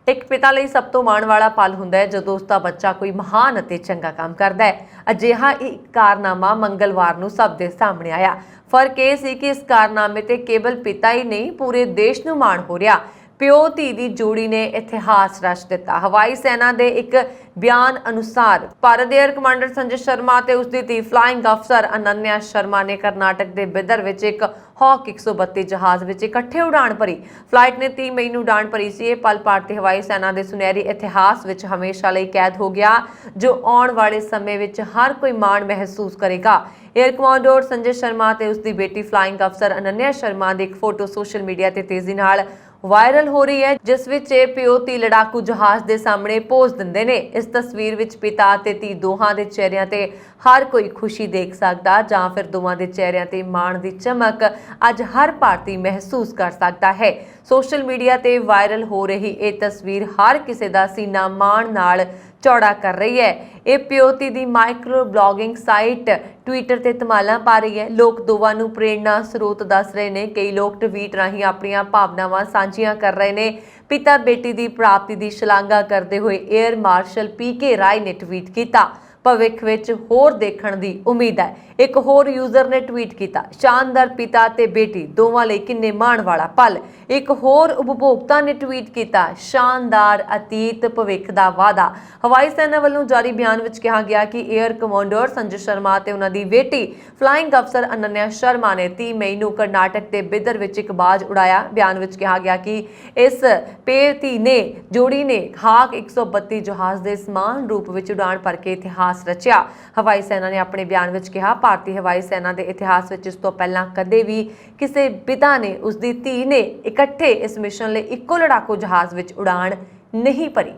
ਇੱਕ ਪਿਤਾ ਲਈ ਸਭ ਤੋਂ ਮਾਣ ਵਾਲਾ ਪਲ ਹੁੰਦਾ ਹੈ ਜਦੋਂ ਉਸ ਦਾ ਬੱਚਾ ਕੋਈ ਮਹਾਨ ਅਤੇ ਚੰਗਾ ਕੰਮ ਕਰਦਾ ਹੈ। ਅਜਿਹਾ ਇੱਕ ਕਾਰਨਾਮਾ ਮੰਗਲਵਾਰ ਨੂੰ ਸਭ ਦੇ ਸਾਹਮਣੇ ਆਇਆ। ਫਰਕ ਇਹ ਸੀ ਕਿ ਇਸ ਕਾਰਨਾਮੇ ਤੇ ਕੇਵਲ ਪਿਤਾ ਹੀ ਨਹੀਂ ਪੂਰੇ ਦੇਸ਼ ਨੂੰ ਮਾਣ ਹੋ ਰਿਹਾ। ਪਿਓ ਧੀ ਦੀ ਜੋੜੀ ਨੇ ਇਤਿਹਾਸ ਰਚ ਦਿੱਤਾ। ਹਵਾਈ ਸੈਨਾ ਦੇ ਇੱਕ ਬਿਆਨ ਅਨੁਸਾਰ ਭਾਰਤ ਦੇ 에ਅਰ ਕਮਾਂਡਰ ਸੰਜੇ ਸ਼ਰਮਾ ਤੇ ਉਸ ਦੀ ਧੀ ਫਲਾਈਂਗ ਅਫਸਰ ਅਨੰਨਿਆ ਸ਼ਰਮਾ ਨੇ ਕਰਨਾਟਕ ਦੇ ਬਿਦਰ ਵਿੱਚ ਇੱਕ ਹੌਕ 132 ਜਹਾਜ਼ ਵਿੱਚ ਇਕੱਠੇ ਉਡਾਣ ਭਰੀ। ਫਲਾਈਟ ਨੇ 30 ਮਈ ਨੂੰ ਉਡਾਣ ਭਰੀ ਸੀ। ਇਹ ਪਲ ਭਾਰਤੀ ਹਵਾਈ ਸੈਨਾ ਦੇ ਸੁਨਹਿਰੀ ਇਤਿਹਾਸ ਵਿੱਚ ਹਮੇਸ਼ਾ ਲਈ ਕੈਦ ਹੋ ਗਿਆ, ਜੋ ਆਉਣ ਵਾਲੇ ਸਮੇਂ ਵਿੱਚ ਹਰ ਕੋਈ ਮਾਣ ਮਹਿਸੂਸ ਕਰੇਗਾ। 에ਅਰ ਕਮਾਂਡਰ ਸੰਜੇ ਸ਼ਰਮਾ ਤੇ ਉਸ ਦੀ ਬੇਟੀ ਫਲਾਈਂਗ ਅਫਸਰ ਅਨੰਨਿਆ ਸ਼ਰਮਾ ਦੀ ਇੱਕ ਫੋਟੋ ਸੋਸ਼ਲ ਮੀਡੀਆ ਤੇ ਤੇਜ਼ੀ ਨਾਲ ਵਾਇਰਲ ਹੋ ਰਹੀ ਹੈ, ਜਿਸ ਵਿੱਚ ਇਹ ਪਿਓ ਧੀ ਲੜਾਕੂ ਜਹਾਜ਼ ਦੇ ਸਾਹਮਣੇ ਪੋਜ਼ ਦਿੰਦੇ ਨੇ। ਇਸ ਤਸਵੀਰ ਵਿੱਚ ਪਿਤਾ ਤੇ ਧੀ ਦੋਹਾਂ ਦੇ ਚਿਹਰਿਆਂ ਤੇ ਹਰ ਕੋਈ ਖੁਸ਼ੀ ਦੇਖ ਸਕਦਾ, ਜਾਂ ਫਿਰ ਦੋਵਾਂ ਦੇ ਚਿਹਰਿਆਂ ਤੇ ਮਾਣ ਦੀ ਚਮਕ ਅੱਜ ਹਰ ਭਾਰਤੀ ਮਹਿਸੂਸ ਕਰ ਸਕਦਾ ਹੈ। ਸੋਸ਼ਲ ਮੀਡੀਆ ਤੇ ਵਾਇਰਲ ਹੋ ਰਹੀ ਇਹ ਤਸਵੀਰ ਹਰ ਕਿਸੇ ਦਾ ਸੀਨਾ ਮਾਣ ਨਾਲ ਚੌੜਾ ਕਰ ਰਹੀ ਹੈ। ਇਹ ਪਿਓ ਧੀ ਦੀ ਮਾਈਕਰੋ ਬਲੌਗਿੰਗ ਸਾਈਟ ਟਵਿੱਟਰ ਤੇ ਧਮਾਲਾਂ ਪਾ ਰਹੀ ਹੈ। ਲੋਕ ਦੋਵਾਂ ਨੂੰ ਪ੍ਰੇਰਣਾ ਸਰੋਤ ਦੱਸ ਰਹੇ ਨੇ। ਕਈ ਲੋਕ ਟਵੀਟ ਰਾਹੀਂ ਆਪਣੀਆਂ ਭਾਵਨਾਵਾਂ ਸਾਂਝੀਆਂ ਕਰ ਰਹੇ ਨੇ। ਪਿਤਾ ਬੇਟੀ ਦੀ ਪ੍ਰਾਪਤੀ ਦੀ ਸ਼ਲਾਘਾ ਕਰਦੇ ਹੋਏ 에ਅਰ ਮਾਰਸ਼ਲ PK ਰਾਏ ਨੇ ਟਵੀਟ ਕੀਤਾ, ਭਵਿੱਖ ਵਿੱਚ ਹੋਰ ਦੇਖਣ ਦੀ ਉਮੀਦ ਹੈ। ਇੱਕ ਹੋਰ ਯੂਜ਼ਰ ਨੇ ਟਵੀਟ ਕੀਤਾ, ਸ਼ਾਨਦਾਰ ਪਿਤਾ ਤੇ ਬੇਟੀ ਦੋਵਾਂ ਲਈ ਕਿੰਨੇ ਮਾਣ ਵਾਲਾ ਪਲ। ਇੱਕ ਹੋਰ ਉਪਭੋਗਤਾ ਨੇ ਟਵੀਟ ਕੀਤਾ, ਸ਼ਾਨਦਾਰ ਅਤੀਤ ਭਵਿੱਖ ਦਾ ਵਾਅਦਾ। ਹਵਾਈ ਸੈਨਾ ਵੱਲੋਂ ਜਾਰੀ ਬਿਆਨ ਵਿੱਚ ਕਿਹਾ ਗਿਆ ਕਿ 에ਅਰ ਕਮਾਂਡਰ ਸੰਜੇ ਸ਼ਰਮਾ ਤੇ ਉਹਨਾਂ ਦੀ ਬੇਟੀ ਫਲਾਈਂਗ ਅਫਸਰ ਅਨੰਨਿਆ ਸ਼ਰਮਾ ਨੇ 30 ਮਈ ਨੂੰ ਕਰਨਾਟਕ ਦੇ ਬਿਦਰ ਵਿੱਚ ਇੱਕ ਬਾਜ਼ ਉਡਾਇਆ। ਬਿਆਨ ਵਿੱਚ ਕਿਹਾ ਗਿਆ ਕਿ ਇਸ ਪੇਤੀ ਨੇ ਜੋੜੀ ਨੇ ਹਾਕ 132 ਜਹਾਜ਼ ਦੇ ਸਮਾਨ ਰੂਪ ਵਿੱਚ ਉਡਾਣ ਭਰ ਕੇ ਇਤਿਹਾਸ ਰਚਿਆ। ਹਵਾਈ ਸੈਨਾ ਨੇ ਆਪਣੇ ਬਿਆਨ ਵਿੱਚ ਕਿਹਾ, ਭਾਰਤੀ ਹਵਾਈ ਸੈਨਾ ਦੇ ਇਤਿਹਾਸ ਵਿੱਚ ਇਸ ਤੋਂ ਪਹਿਲਾਂ ਕਦੇ ਵੀ ਕਿਸੇ ਪਿਤਾ ਨੇ ਉਸ ਦੀ ਧੀ ਨੇ ਇਕੱਠੇ ਇਸ ਮਿਸ਼ਨ ਲਈ ਇੱਕੋ ਲੜਾਕੂ ਜਹਾਜ਼ ਵਿੱਚ ਉਡਾਣ ਨਹੀਂ ਭਰੀ।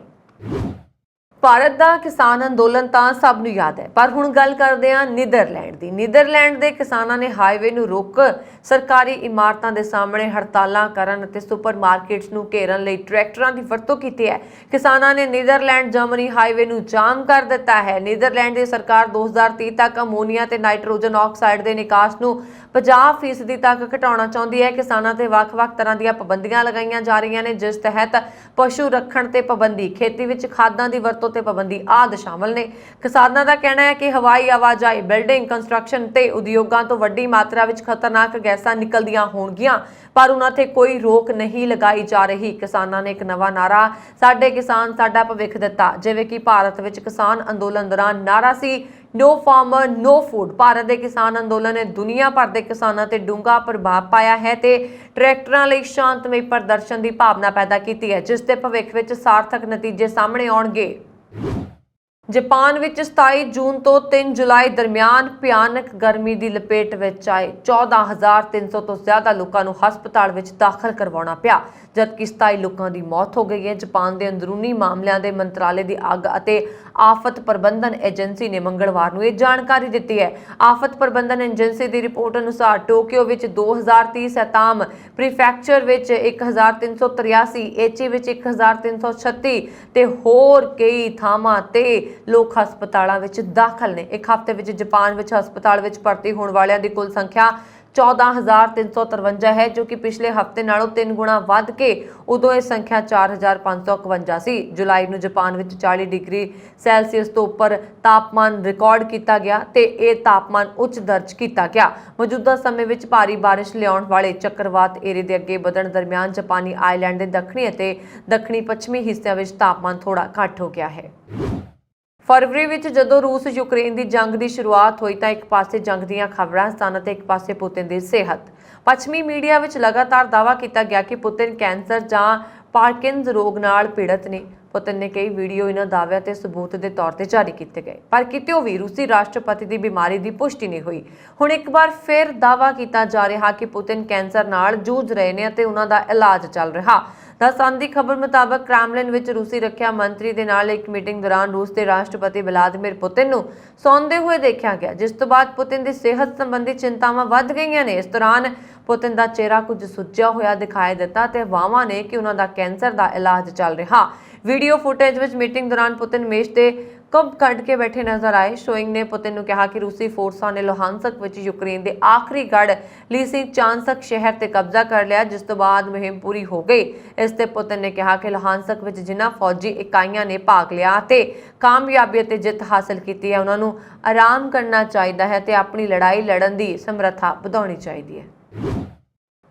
ਭਾਰਤ ਦਾ ਕਿਸਾਨ ਅੰਦੋਲਨ ਤਾਂ ਸਭ ਨੂੰ ਯਾਦ ਹੈ, ਪਰ ਹੁਣ ਗੱਲ ਕਰਦੇ ਹਾਂ ਨੀਦਰਲੈਂਡ ਦੀ। ਨੀਦਰਲੈਂਡ ਦੇ ਕਿਸਾਨਾਂ ਨੇ ਹਾਈਵੇ ਨੂੰ ਰੋਕ ਸਰਕਾਰੀ ਇਮਾਰਤਾਂ ਦੇ ਸਾਹਮਣੇ ਹੜਤਾਲਾਂ ਕਰਨ ਅਤੇ ਸੁਪਰਮਾਰਕੀਟਸ ਨੂੰ ਘੇਰਨ ਲਈ ਟਰੈਕਟਰਾਂ ਦੀ ਵਰਤੋਂ ਕੀਤੀ ਹੈ। ਕਿਸਾਨਾਂ ਨੇ ਨੀਦਰਲੈਂਡ ਜਰਮਨੀ ਹਾਈਵੇ ਨੂੰ ਜਾਮ ਕਰ ਦਿੱਤਾ ਹੈ। ਨੀਦਰਲੈਂਡ ਦੀ ਸਰਕਾਰ 2030 ਤੱਕ ਅਮੋਨੀਆ ਤੇ ਨਾਈਟ੍ਰੋਜਨ ਆਕਸਾਈਡ ਦੇ ਨਿਕਾਸ ਨੂੰ 50% ਤੱਕ ਘਟਾਉਣਾ ਚਾਹੁੰਦੀ ਹੈ। ਕਿਸਾਨਾਂ ਤੇ ਵੱਖ-ਵੱਖ ਤਰ੍ਹਾਂ ਦੀਆਂ ਪਾਬੰਦੀਆਂ ਲਗਾਈਆਂ ਜਾ ਰਹੀਆਂ ਨੇ, ਜਿਸ ਤਹਿਤ ਪਸ਼ੂ ਰੱਖਣ ਤੇ ਪਾਬੰਦੀ, ਖੇਤੀ ਵਿੱਚ ਖਾਦਾਂ ਦੀ ਵਰਤੋਂ ਤੇ ਪਾਬੰਦੀ ਆਦਿ ਸ਼ਾਮਲ ਨੇ। ਕਿਸਾਨਾਂ ਦਾ ਕਹਿਣਾ ਹੈ ਕਿ ਹਵਾਈ ਆਵਾਜਾਈ, ਬਿਲਡਿੰਗ ਕੰਸਟਰਕਸ਼ਨ ਤੇ ਉਦਯੋਗਾਂ ਤੋਂ ਵੱਡੀ ਮਾਤਰਾ ਵਿੱਚ ਖਤਰਨਾਕ ਗੈਸਾਂ ਨਿਕਲਦੀਆਂ ਹੋਣਗੀਆਂ, ਪਰ ਉਹਨਾਂ ਤੇ ਕੋਈ ਰੋਕ ਨਹੀਂ ਲਗਾਈ ਜਾ ਰਹੀ। ਕਿਸਾਨਾਂ ਨੇ ਇੱਕ ਨਵਾਂ ਨਾਰਾ ਸਾਡੇ ਕਿਸਾਨ ਸਾਡਾ ਭਵਿੱਖ ਦਿੱਤਾ, ਜਿਵੇਂ ਕਿ ਭਾਰਤ ਵਿੱਚ ਕਿਸਾਨ ਅੰਦੋਲਨ ਦੌਰਾਨ ਨਾਰਾ ਸੀ no farmer no food. Bharat ਦੇ ਕਿਸਾਨ ਅੰਦੋਲਨ ਨੇ ਦੁਨੀਆ ਭਰ ਦੇ ਕਿਸਾਨਾਂ ਤੇ ਡੂੰਘਾ ਪ੍ਰਭਾਵ ਪਾਇਆ ਹੈ ਤੇ ਟਰੈਕਟਰਾਂ ਲਈ ਸ਼ਾਂਤਮਈ ਪ੍ਰਦਰਸ਼ਨ ਦੀ ਭਾਵਨਾ ਪੈਦਾ ਕੀਤੀ ਹੈ, ਜਿਸ ਦੇ ਭਵਿੱਖ ਵਿੱਚ ਸਾਰਥਕ ਨਤੀਜੇ ਸਾਹਮਣੇ ਆਉਣਗੇ। ਜਾਪਾਨ ਵਿੱਚ 27 ਜੂਨ ਤੋਂ 3 ਜੁਲਾਈ ਦਰਮਿਆਨ ਭਿਆਨਕ ਗਰਮੀ ਦੀ ਲਪੇਟ ਵਿੱਚ ਆਏ 14,300 ਤੋਂ ਜ਼ਿਆਦਾ ਲੋਕਾਂ ਨੂੰ ਹਸਪਤਾਲ ਵਿੱਚ ਦਾਖਲ ਕਰਵਾਉਣਾ ਪਿਆ, ਜਦਕਿ 27 ਲੋਕਾਂ ਦੀ ਮੌਤ ਹੋ ਗਈ ਹੈ। ਜਾਪਾਨ ਦੇ ਅੰਦਰੂਨੀ ਮਾਮਲਿਆਂ ਦੇ ਮੰਤਰਾਲੇ ਦੀ ਅੱਗ ਅਤੇ ਆਫਤ ਪ੍ਰਬੰਧਨ ਏਜੰਸੀ ਨੇ ਮੰਗਲਵਾਰ ਨੂੰ ਇਹ ਜਾਣਕਾਰੀ ਦਿੱਤੀ ਹੈ। ਆਫਤ ਪ੍ਰਬੰਧਨ ਏਜੰਸੀ ਦੀ ਰਿਪੋਰਟ ਅਨੁਸਾਰ ਟੋਕੀਓ ਵਿੱਚ 2030, ਸੈਤਾਮ ਪ੍ਰੀਫੈਕਚਰ ਵਿੱਚ 1383, ਏਚੀ ਵਿੱਚ 1336 ਤੇ ਹੋਰ ਕਈ ਥਾਵਾਂ ਤੇ ਲੋਕ ਹਸਪਤਾਲਾਂ ਵਿੱਚ ਦਾਖਲ ਨੇ। ਇੱਕ ਹਫ਼ਤੇ ਵਿੱਚ ਜਾਪਾਨ ਵਿੱਚ ਹਸਪਤਾਲ ਵਿੱਚ ਭਰਤੀ ਹੋਣ ਵਾਲਿਆਂ ਦੀ ਕੁੱਲ ਸੰਖਿਆ 14,353 ਹੈ, ਜੋ ਕਿ ਪਿਛਲੇ ਹਫ਼ਤੇ ਨਾਲੋਂ 3 ਗੁਣਾ ਵੱਧ ਕੇ ਉਦੋਂ ਇਹ ਸੰਖਿਆ 4,551 ਸੀ। ਜੁਲਾਈ ਨੂੰ ਜਾਪਾਨ ਵਿੱਚ 40 ਡਿਗਰੀ ਸੈਲਸੀਅਸ ਤੋਂ ਉੱਪਰ ਤਾਪਮਾਨ ਰਿਕਾਰਡ ਕੀਤਾ ਗਿਆ ਤੇ ਇਹ ਤਾਪਮਾਨ ਉੱਚ ਦਰਜ ਕੀਤਾ ਗਿਆ। ਮੌਜੂਦਾ ਸਮੇਂ ਵਿੱਚ ਭਾਰੀ ਬਾਰਿਸ਼ ਲਿਆਉਣ ਵਾਲੇ ਚੱਕਰਵਾਤ ਏਰੀਏ ਦੇ ਅੱਗੇ ਵਧਣ ਦਰਮਿਆਨ ਜਾਪਾਨੀ ਆਈਲੈਂਡ ਦੇ ਦੱਖਣੀ ਅਤੇ ਦੱਖਣੀ ਪੱਛਮੀ ਹਿੱਸਿਆਂ ਵਿੱਚ ਤਾਪਮਾਨ ਥੋੜਾ ਘੱਟ ਹੋ ਗਿਆ ਹੈ। ਫਰਵਰੀ ਵਿੱਚ ਜਦੋਂ ਰੂਸ ਯੂਕਰੇਨ ਦੀ ਜੰਗ ਦੀ ਸ਼ੁਰੂਆਤ ਹੋਈ ਤਾਂ ਇੱਕ ਪਾਸੇ ਜੰਗ ਦੀਆਂ ਖਬਰਾਂ ਸਨ ਅਤੇ ਇੱਕ ਪਾਸੇ ਪੁਤਿਨ ਦੀ ਸਿਹਤ। ਪੱਛਮੀ ਮੀਡੀਆ ਵਿੱਚ ਲਗਾਤਾਰ ਦਾਅਵਾ ਕੀਤਾ ਗਿਆ ਕਿ ਪੁਤਿਨ ਕੈਂਸਰ ਜਾਂ ਪਾਰਕਿੰਸਨ ਰੋਗ ਨਾਲ ਪੀੜਤ ਨੇ। ਪੁਤਿਨ ਨੇ ਕਈ ਵੀਡੀਓ ਇਹਨਾਂ ਦਾਅਵਿਆਂ ਤੇ ਸਬੂਤ ਦੇ ਤੌਰ ਤੇ ਜਾਰੀ ਕੀਤੇ ਗਏ, ਪਰ ਕਿਤੇ ਵੀ ਰੂਸੀ ਰਾਸ਼ਟਰਪਤੀ ਦੀ ਬਿਮਾਰੀ ਦੀ ਪੁਸ਼ਟੀ ਨਹੀਂ ਹੋਈ। ਹੁਣ ਇੱਕ ਵਾਰ ਫਿਰ ਦਾਅਵਾ ਕੀਤਾ ਜਾ ਰਿਹਾ ਕਿ ਪੁਤਿਨ ਕੈਂਸਰ ਨਾਲ ਜੂਝ ਰਹੇ ਨੇ ਅਤੇ ਉਹਨਾਂ ਦਾ ਇਲਾਜ ਚੱਲ ਰਿਹਾ। ਦਸਾਂਦੀ ਖਬਰ ਮੁਤਾਬਕ ਕ੍ਰੈਮਲਿਨ ਵਿੱਚ ਰੂਸੀ ਰੱਖਿਆ ਮੰਤਰੀ ਦੇ ਨਾਲ ਇੱਕ ਮੀਟਿੰਗ ਦੌਰਾਨ ਰੂਸ ਦੇ ਰਾਸ਼ਟਰਪਤੀ ਵਲਾਦੀਮੀਰ ਪੁਤਿਨ ਨੂੰ ਸੌਂਦੇ ਹੋਏ ਦੇਖਿਆ ਗਿਆ, ਜਿਸ ਤੋਂ ਬਾਅਦ ਪੁਤਿਨ ਦੀ ਸਿਹਤ ਸੰਬੰਧੀ ਚਿੰਤਾਵਾਂ ਵੱਧ ਗਈਆਂ ਨੇ। ਇਸ ਦੌਰਾਨ ਪੁਤਿਨ ਦਾ ਚਿਹਰਾ ਕੁਝ ਸੁੱਜਿਆ ਹੋਇਆ ਦਿਖਾਈ ਦਿੱਤਾ ਤੇ ਅਫਵਾਹਾਂ ਨੇ ਕਿ ਉਹਨਾਂ ਦਾ ਕੈਂਸਰ ਦਾ ਇਲਾਜ ਚੱਲ ਰਿਹਾ। ਵੀਡੀਓ ਫੁਟੇਜ ਵਿੱਚ ਮੀਟਿੰਗ ਦੌਰਾਨ ਪੁਤਿਨ ਮੇਜ਼ ਤੇ ਕੰਬ ਕੱਢ ਕੇ ਬੈਠੇ ਨਜ਼ਰ ਆਏ। ਸ਼ੋਇੰਗ ਨੇ ਪੁਤਿਨ ਨੂੰ ਕਿਹਾ ਕਿ ਰੂਸੀ ਫੋਰਸਾਂ ਨੇ ਲੋਹਾਨਸਕ ਵਿੱਚ ਯੂਕਰੇਨ ਦੇ ਆਖਰੀ ਗੜ੍ਹ ਲਿਸੀਚਾਂਸਕ ਸ਼ਹਿਰ ਤੇ ਕਬਜ਼ਾ ਕਰ ਲਿਆ, ਜਿਸ ਤੋਂ ਬਾਅਦ ਮੁਹਿੰਮ ਪੂਰੀ ਹੋ ਗਈ। ਇਸ ਤੇ ਪੁਤਿਨ ਨੇ ਕਿਹਾ ਕਿ ਲੋਹਾਨਸਕ ਵਿੱਚ ਜਿਨ੍ਹਾਂ ਫੌਜੀ ਇਕਾਈਆਂ ਨੇ ਭਾਗ ਲਿਆ ਤੇ ਕਾਮਯਾਬੀ ਅਤੇ ਜਿੱਤ ਹਾਸਲ ਕੀਤੀ ਹੈ, ਉਹਨਾਂ ਨੂੰ ਆਰਾਮ ਕਰਨਾ ਚਾਹੀਦਾ ਹੈ ਤੇ ਆਪਣੀ ਲੜਾਈ ਲੜਨ ਦੀ ਸਮਰੱਥਾ ਵਧਾਉਣੀ ਚਾਹੀਦੀ ਹੈ।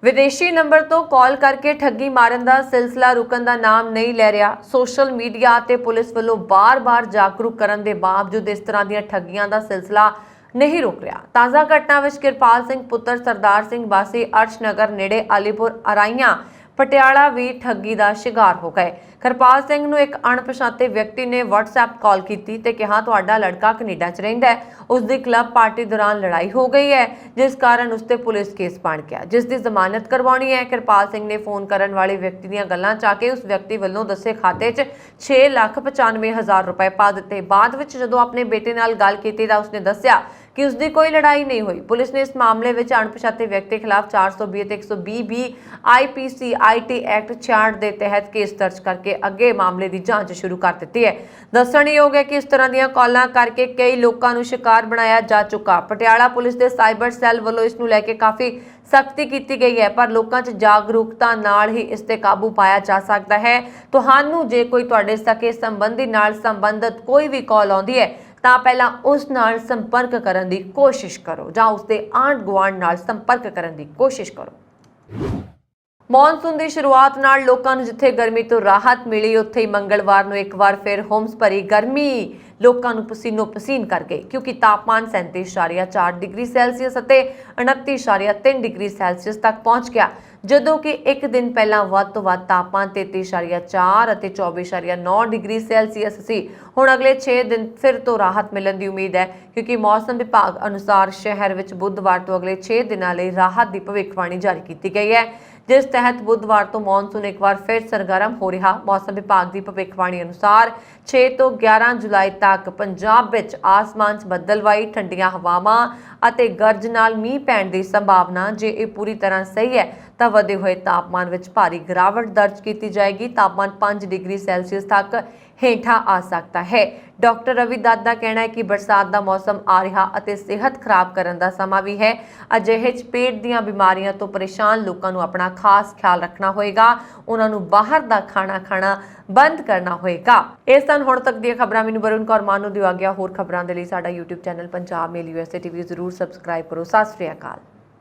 ਵਿਦੇਸ਼ੀ ਨੰਬਰ ਤੋਂ ਕਾਲ ਕਰਕੇ ਠੱਗੀ ਮਾਰਨ ਦਾ ਸਿਲਸਿਲਾ ਰੁਕਣ ਦਾ ਨਾਮ ਨਹੀਂ ਲੈ ਰਿਹਾ। ਸੋਸ਼ਲ ਮੀਡੀਆ ਅਤੇ ਪੁਲਿਸ ਵੱਲੋਂ ਬਾਰ-ਬਾਰ ਜਾਗਰੂਕ ਕਰਨ ਦੇ ਬਾਵਜੂਦ ਇਸ ਤਰ੍ਹਾਂ ਦੀਆਂ ਠੱਗੀਆਂ ਦਾ ਸਿਲਸਿਲਾ ਨਹੀਂ ਰੁਕ ਰਿਹਾ। ਤਾਜ਼ਾ ਘਟਨਾ ਵਿੱਚ ਕਿਰਪਾਲ ਸਿੰਘ ਪੁੱਤਰ ਸਰਦਾਰ ਸਿੰਘ ਵਾਸੀ ਅਰਸ਼ਨਗਰ ਨੇੜੇ ਅਲੀਪੁਰ ਅਰਾਈਆਂ ਪਟਿਆਲਾ ਵੀ ਠੱਗੀ ਦਾ ਸ਼ਿਕਾਰ ਹੋ ਗਏ। ਕਿਰਪਾਲ ਸਿੰਘ ਨੂੰ ਇੱਕ ਅਣਪਛਾਤੇ ਵਿਅਕਤੀ ਨੇ WhatsApp ਕਾਲ ਕੀਤੀ ਤੇ ਕਿਹਾ ਤੁਹਾਡਾ ਲੜਕਾ ਕੈਨੇਡਾ 'ਚ ਰਹਿੰਦਾ ਹੈ, ਉਸ ਦੀ ਕਲੱਬ ਪਾਰਟੀ ਦੌਰਾਨ ਲੜਾਈ ਹੋ ਗਈ ਹੈ ਜਿਸ ਕਾਰਨ ਉਸ ਤੇ ਪੁਲਿਸ ਕੇਸ ਬਣ ਗਿਆ ਜਿਸ ਦੀ ਜ਼ਮਾਨਤ ਕਰਵਾਉਣੀ ਹੈ। ਕਿਰਪਾਲ ਸਿੰਘ ਨੇ ਫੋਨ ਕਰਨ ਵਾਲੇ ਵਿਅਕਤੀ ਦੀਆਂ ਗੱਲਾਂ 'ਚ ਆ ਕੇ ਉਸ ਵਿਅਕਤੀ ਵੱਲੋਂ ਦੱਸੇ ਖਾਤੇ 'ਚ 6,95,000 ਰੁਪਏ ਪਾ ਦਿੱਤੇ। ਬਾਅਦ ਵਿੱਚ ਜਦੋਂ ਆਪਣੇ ਬੇਟੇ ਨਾਲ ਗੱਲ ਕੀਤੀ ਤਾਂ ਉਸਨੇ ਦੱਸਿਆ ਕਿ ਉਸ ਦੀ ਕੋਈ ਲੜਾਈ ਨਹੀਂ ਹੋਈ। ਪੁਲਿਸ ਨੇ ਇਸ ਮਾਮਲੇ ਵਿੱਚ ਅਣਪਛਾਤੇ ਵਿਅਕਤੀ ਖਿਲਾਫ 420 ਤੇ 120 ਬੀ IPC IT ਐਕਟ 66 ਦੇ ਤਹਿਤ ਕੇਸ ਦਰਜ ਕਰਕੇ ਅੱਗੇ ਮਾਮਲੇ ਦੀ ਜਾਂਚ ਸ਼ੁਰੂ ਕਰ ਦਿੱਤੀ ਹੈ। ਦੱਸਣਯੋਗ ਹੈ ਕਿ ਇਸ ਤਰ੍ਹਾਂ ਦੀਆਂ ਕਾਲਾਂ ਕਰਕੇ ਕਈ ਲੋਕਾਂ ਨੂੰ ਸ਼ਿਕਾਰ ਬਣਾਇਆ ਜਾ ਚੁੱਕਾ। ਪਟਿਆਲਾ ਪੁਲਿਸ ਦੇ ਸਾਈਬਰ ਸੈੱਲ ਵੱਲੋਂ ਇਸ ਨੂੰ ਲੈ ਕੇ ਕਾਫੀ ਸਖਤੀ ਕੀਤੀ ਗਈ ਹੈ, ਪਰ ਲੋਕਾਂ 'ਚ ਜਾਗਰੂਕਤਾ ਨਾਲ ਹੀ ਇਸ ਤੇ ਕਾਬੂ ਪਾਇਆ ਜਾ ਸਕਦਾ ਹੈ। ਤੁਹਾਨੂੰ ਜੇ ਕੋਈ ਤੁਹਾਡੇ ਸਕੇ ਸੰਬੰਧੀ ਨਾਲ ਸੰਬੰਧਿਤ ਕੋਈ ਵੀ ਕਾਲ ਆਉਂਦੀ ਹੈ ਤਾਂ ਪਹਿਲਾਂ ਉਸ ਨਾਲ ਸੰਪਰਕ ਕਰਨ ਦੀ ਕੋਸ਼ਿਸ਼ ਕਰੋ ਜਾਂ ਉਸ ਦੇ ਆਂਢ ਗੁਆਂਢ ਨਾਲ ਸੰਪਰਕ ਕਰਨ ਦੀ ਕੋਸ਼ਿਸ਼ ਕਰੋ। ਮੌਨਸੂਨ ਦੀ ਸ਼ੁਰੂਆਤ ਨਾਲ ਲੋਕਾਂ ਨੂੰ ਜਿੱਥੇ ਗਰਮੀ ਤੋਂ ਰਾਹਤ ਮਿਲੀ, ਉੱਥੇ ਹੀ ਮੰਗਲਵਾਰ ਨੂੰ ਇੱਕ ਵਾਰ ਫਿਰ ਹੁੰਮਸ ਭਰੀ ਗਰਮੀ ਲੋਕਾਂ ਨੂੰ ਪਸੀਨੋ ਪਸੀਨ ਕਰ ਗਈ ਕਿਉਂਕਿ ਤਾਪਮਾਨ 37.4 ਡਿਗਰੀ ਸੈਲਸੀਅਸ ਅਤੇ 29.3 ਡਿਗਰੀ ਸੈਲਸੀਅਸ ਤੱਕ ਪਹੁੰਚ ਗਿਆ, ਜਦੋਂ ਕਿ ਇੱਕ ਦਿਨ ਪਹਿਲਾਂ ਵੱਧ ਤੋਂ ਵੱਧ ਤਾਪਮਾਨ 33.4 ਅਤੇ 24.9 ਡਿਗਰੀ ਸੈਲਸੀਅਸ ਸੀ। ਹੁਣ ਅਗਲੇ 6 ਦਿਨ ਫਿਰ ਤੋਂ ਰਾਹਤ ਮਿਲਣ ਦੀ ਉਮੀਦ ਹੈ ਕਿਉਂਕਿ ਮੌਸਮ ਵਿਭਾਗ ਅਨੁਸਾਰ ਸ਼ਹਿਰ ਵਿੱਚ ਬੁੱਧਵਾਰ ਤੋਂ ਅਗਲੇ 6 ਦਿਨਾਂ ਲਈ ਰਾਹਤ ਦੀ ਭਵਿੱਖਬਾਣੀ ਜਾਰੀ ਕੀਤੀ ਗਈ ਹੈ, ਜਿਸ ਤਹਿਤ ਬੁੱਧਵਾਰ ਤੋਂ ਮੌਨਸੂਨ ਇੱਕ ਵਾਰ ਫਿਰ ਸਰਗਰਮ ਹੋ ਰਿਹਾ। ਮੌਸਮ ਵਿਭਾਗ ਦੀ ਭਵਿੱਖਬਾਣੀ ਅਨੁਸਾਰ 6 ਤੋਂ 11 ਜੁਲਾਈ ਤੱਕ ਪੰਜਾਬ ਵਿੱਚ ਆਸਮਾਨ 'ਚ ਬੱਦਲਵਾਈ, ਠੰਡੀਆਂ ਹਵਾਵਾਂ ਅਤੇ ਗਰਜ ਨਾਲ ਮੀਂਹ ਪੈਣ ਦੀ ਸੰਭਾਵਨਾ। ਜੇ ਇਹ ਪੂਰੀ ਤਰ੍ਹਾਂ ਸਹੀ ਹੈ ਤਾਂ ਵਧੇ ਹੋਏ ਤਾਪਮਾਨ ਵਿੱਚ ਭਾਰੀ ਗਿਰਾਵਟ ਦਰਜ ਕੀਤੀ ਜਾਏਗੀ। ਤਾਪਮਾਨ 5 ਡਿਗਰੀ ਸੈਲਸੀਅਸ ਤੱਕ ਹੇਠਾਂ ਆ ਸਕਦਾ ਹੈ। ਡਾਕਟਰ ਰਵੀ ਦੱਤ ਦਾ ਕਹਿਣਾ ਹੈ ਕਿ ਬਰਸਾਤ ਦਾ ਮੌਸਮ ਆ ਰਿਹਾ ਅਤੇ ਸਿਹਤ ਖਰਾਬ ਕਰਨ ਦਾ ਸਮਾਂ ਵੀ ਹੈ। ਅਜਿਹੇ 'ਚ ਪੇਟ ਦੀਆਂ ਬਿਮਾਰੀਆਂ ਤੋਂ ਪਰੇਸ਼ਾਨ ਲੋਕਾਂ ਨੂੰ ਆਪਣਾ ਖਾਸ ਖਿਆਲ ਰੱਖਣਾ ਹੋਏਗਾ। ਉਹਨਾਂ ਨੂੰ ਬਾਹਰ ਦਾ ਖਾਣਾ ਖਾਣਾ ਬੰਦ ਕਰਨਾ ਹੋਏਗਾ। ਇਸ ਸਨ ਹੁਣ ਤੱਕ ਦੀਆਂ ਖਬਰਾਂ। ਮੈਨੂੰ ਵਰੁਣ ਕੌਰ ਮਾਨ ਨੂੰ ਦਿਓ ਆਗਿਆ। ਹੋਰ ਖਬਰਾਂ ਦੇ ਲਈ ਸਾਡਾ YouTube ਚੈਨਲ ਪੰਜਾਬ ਮੇਲ USA TV ਜ਼ਰੂਰ ਸਬਸਕ੍ਰਾਈਬ ਕਰੋ। ਸਤਿ ਸ਼੍ਰੀ ਅਕਾਲ।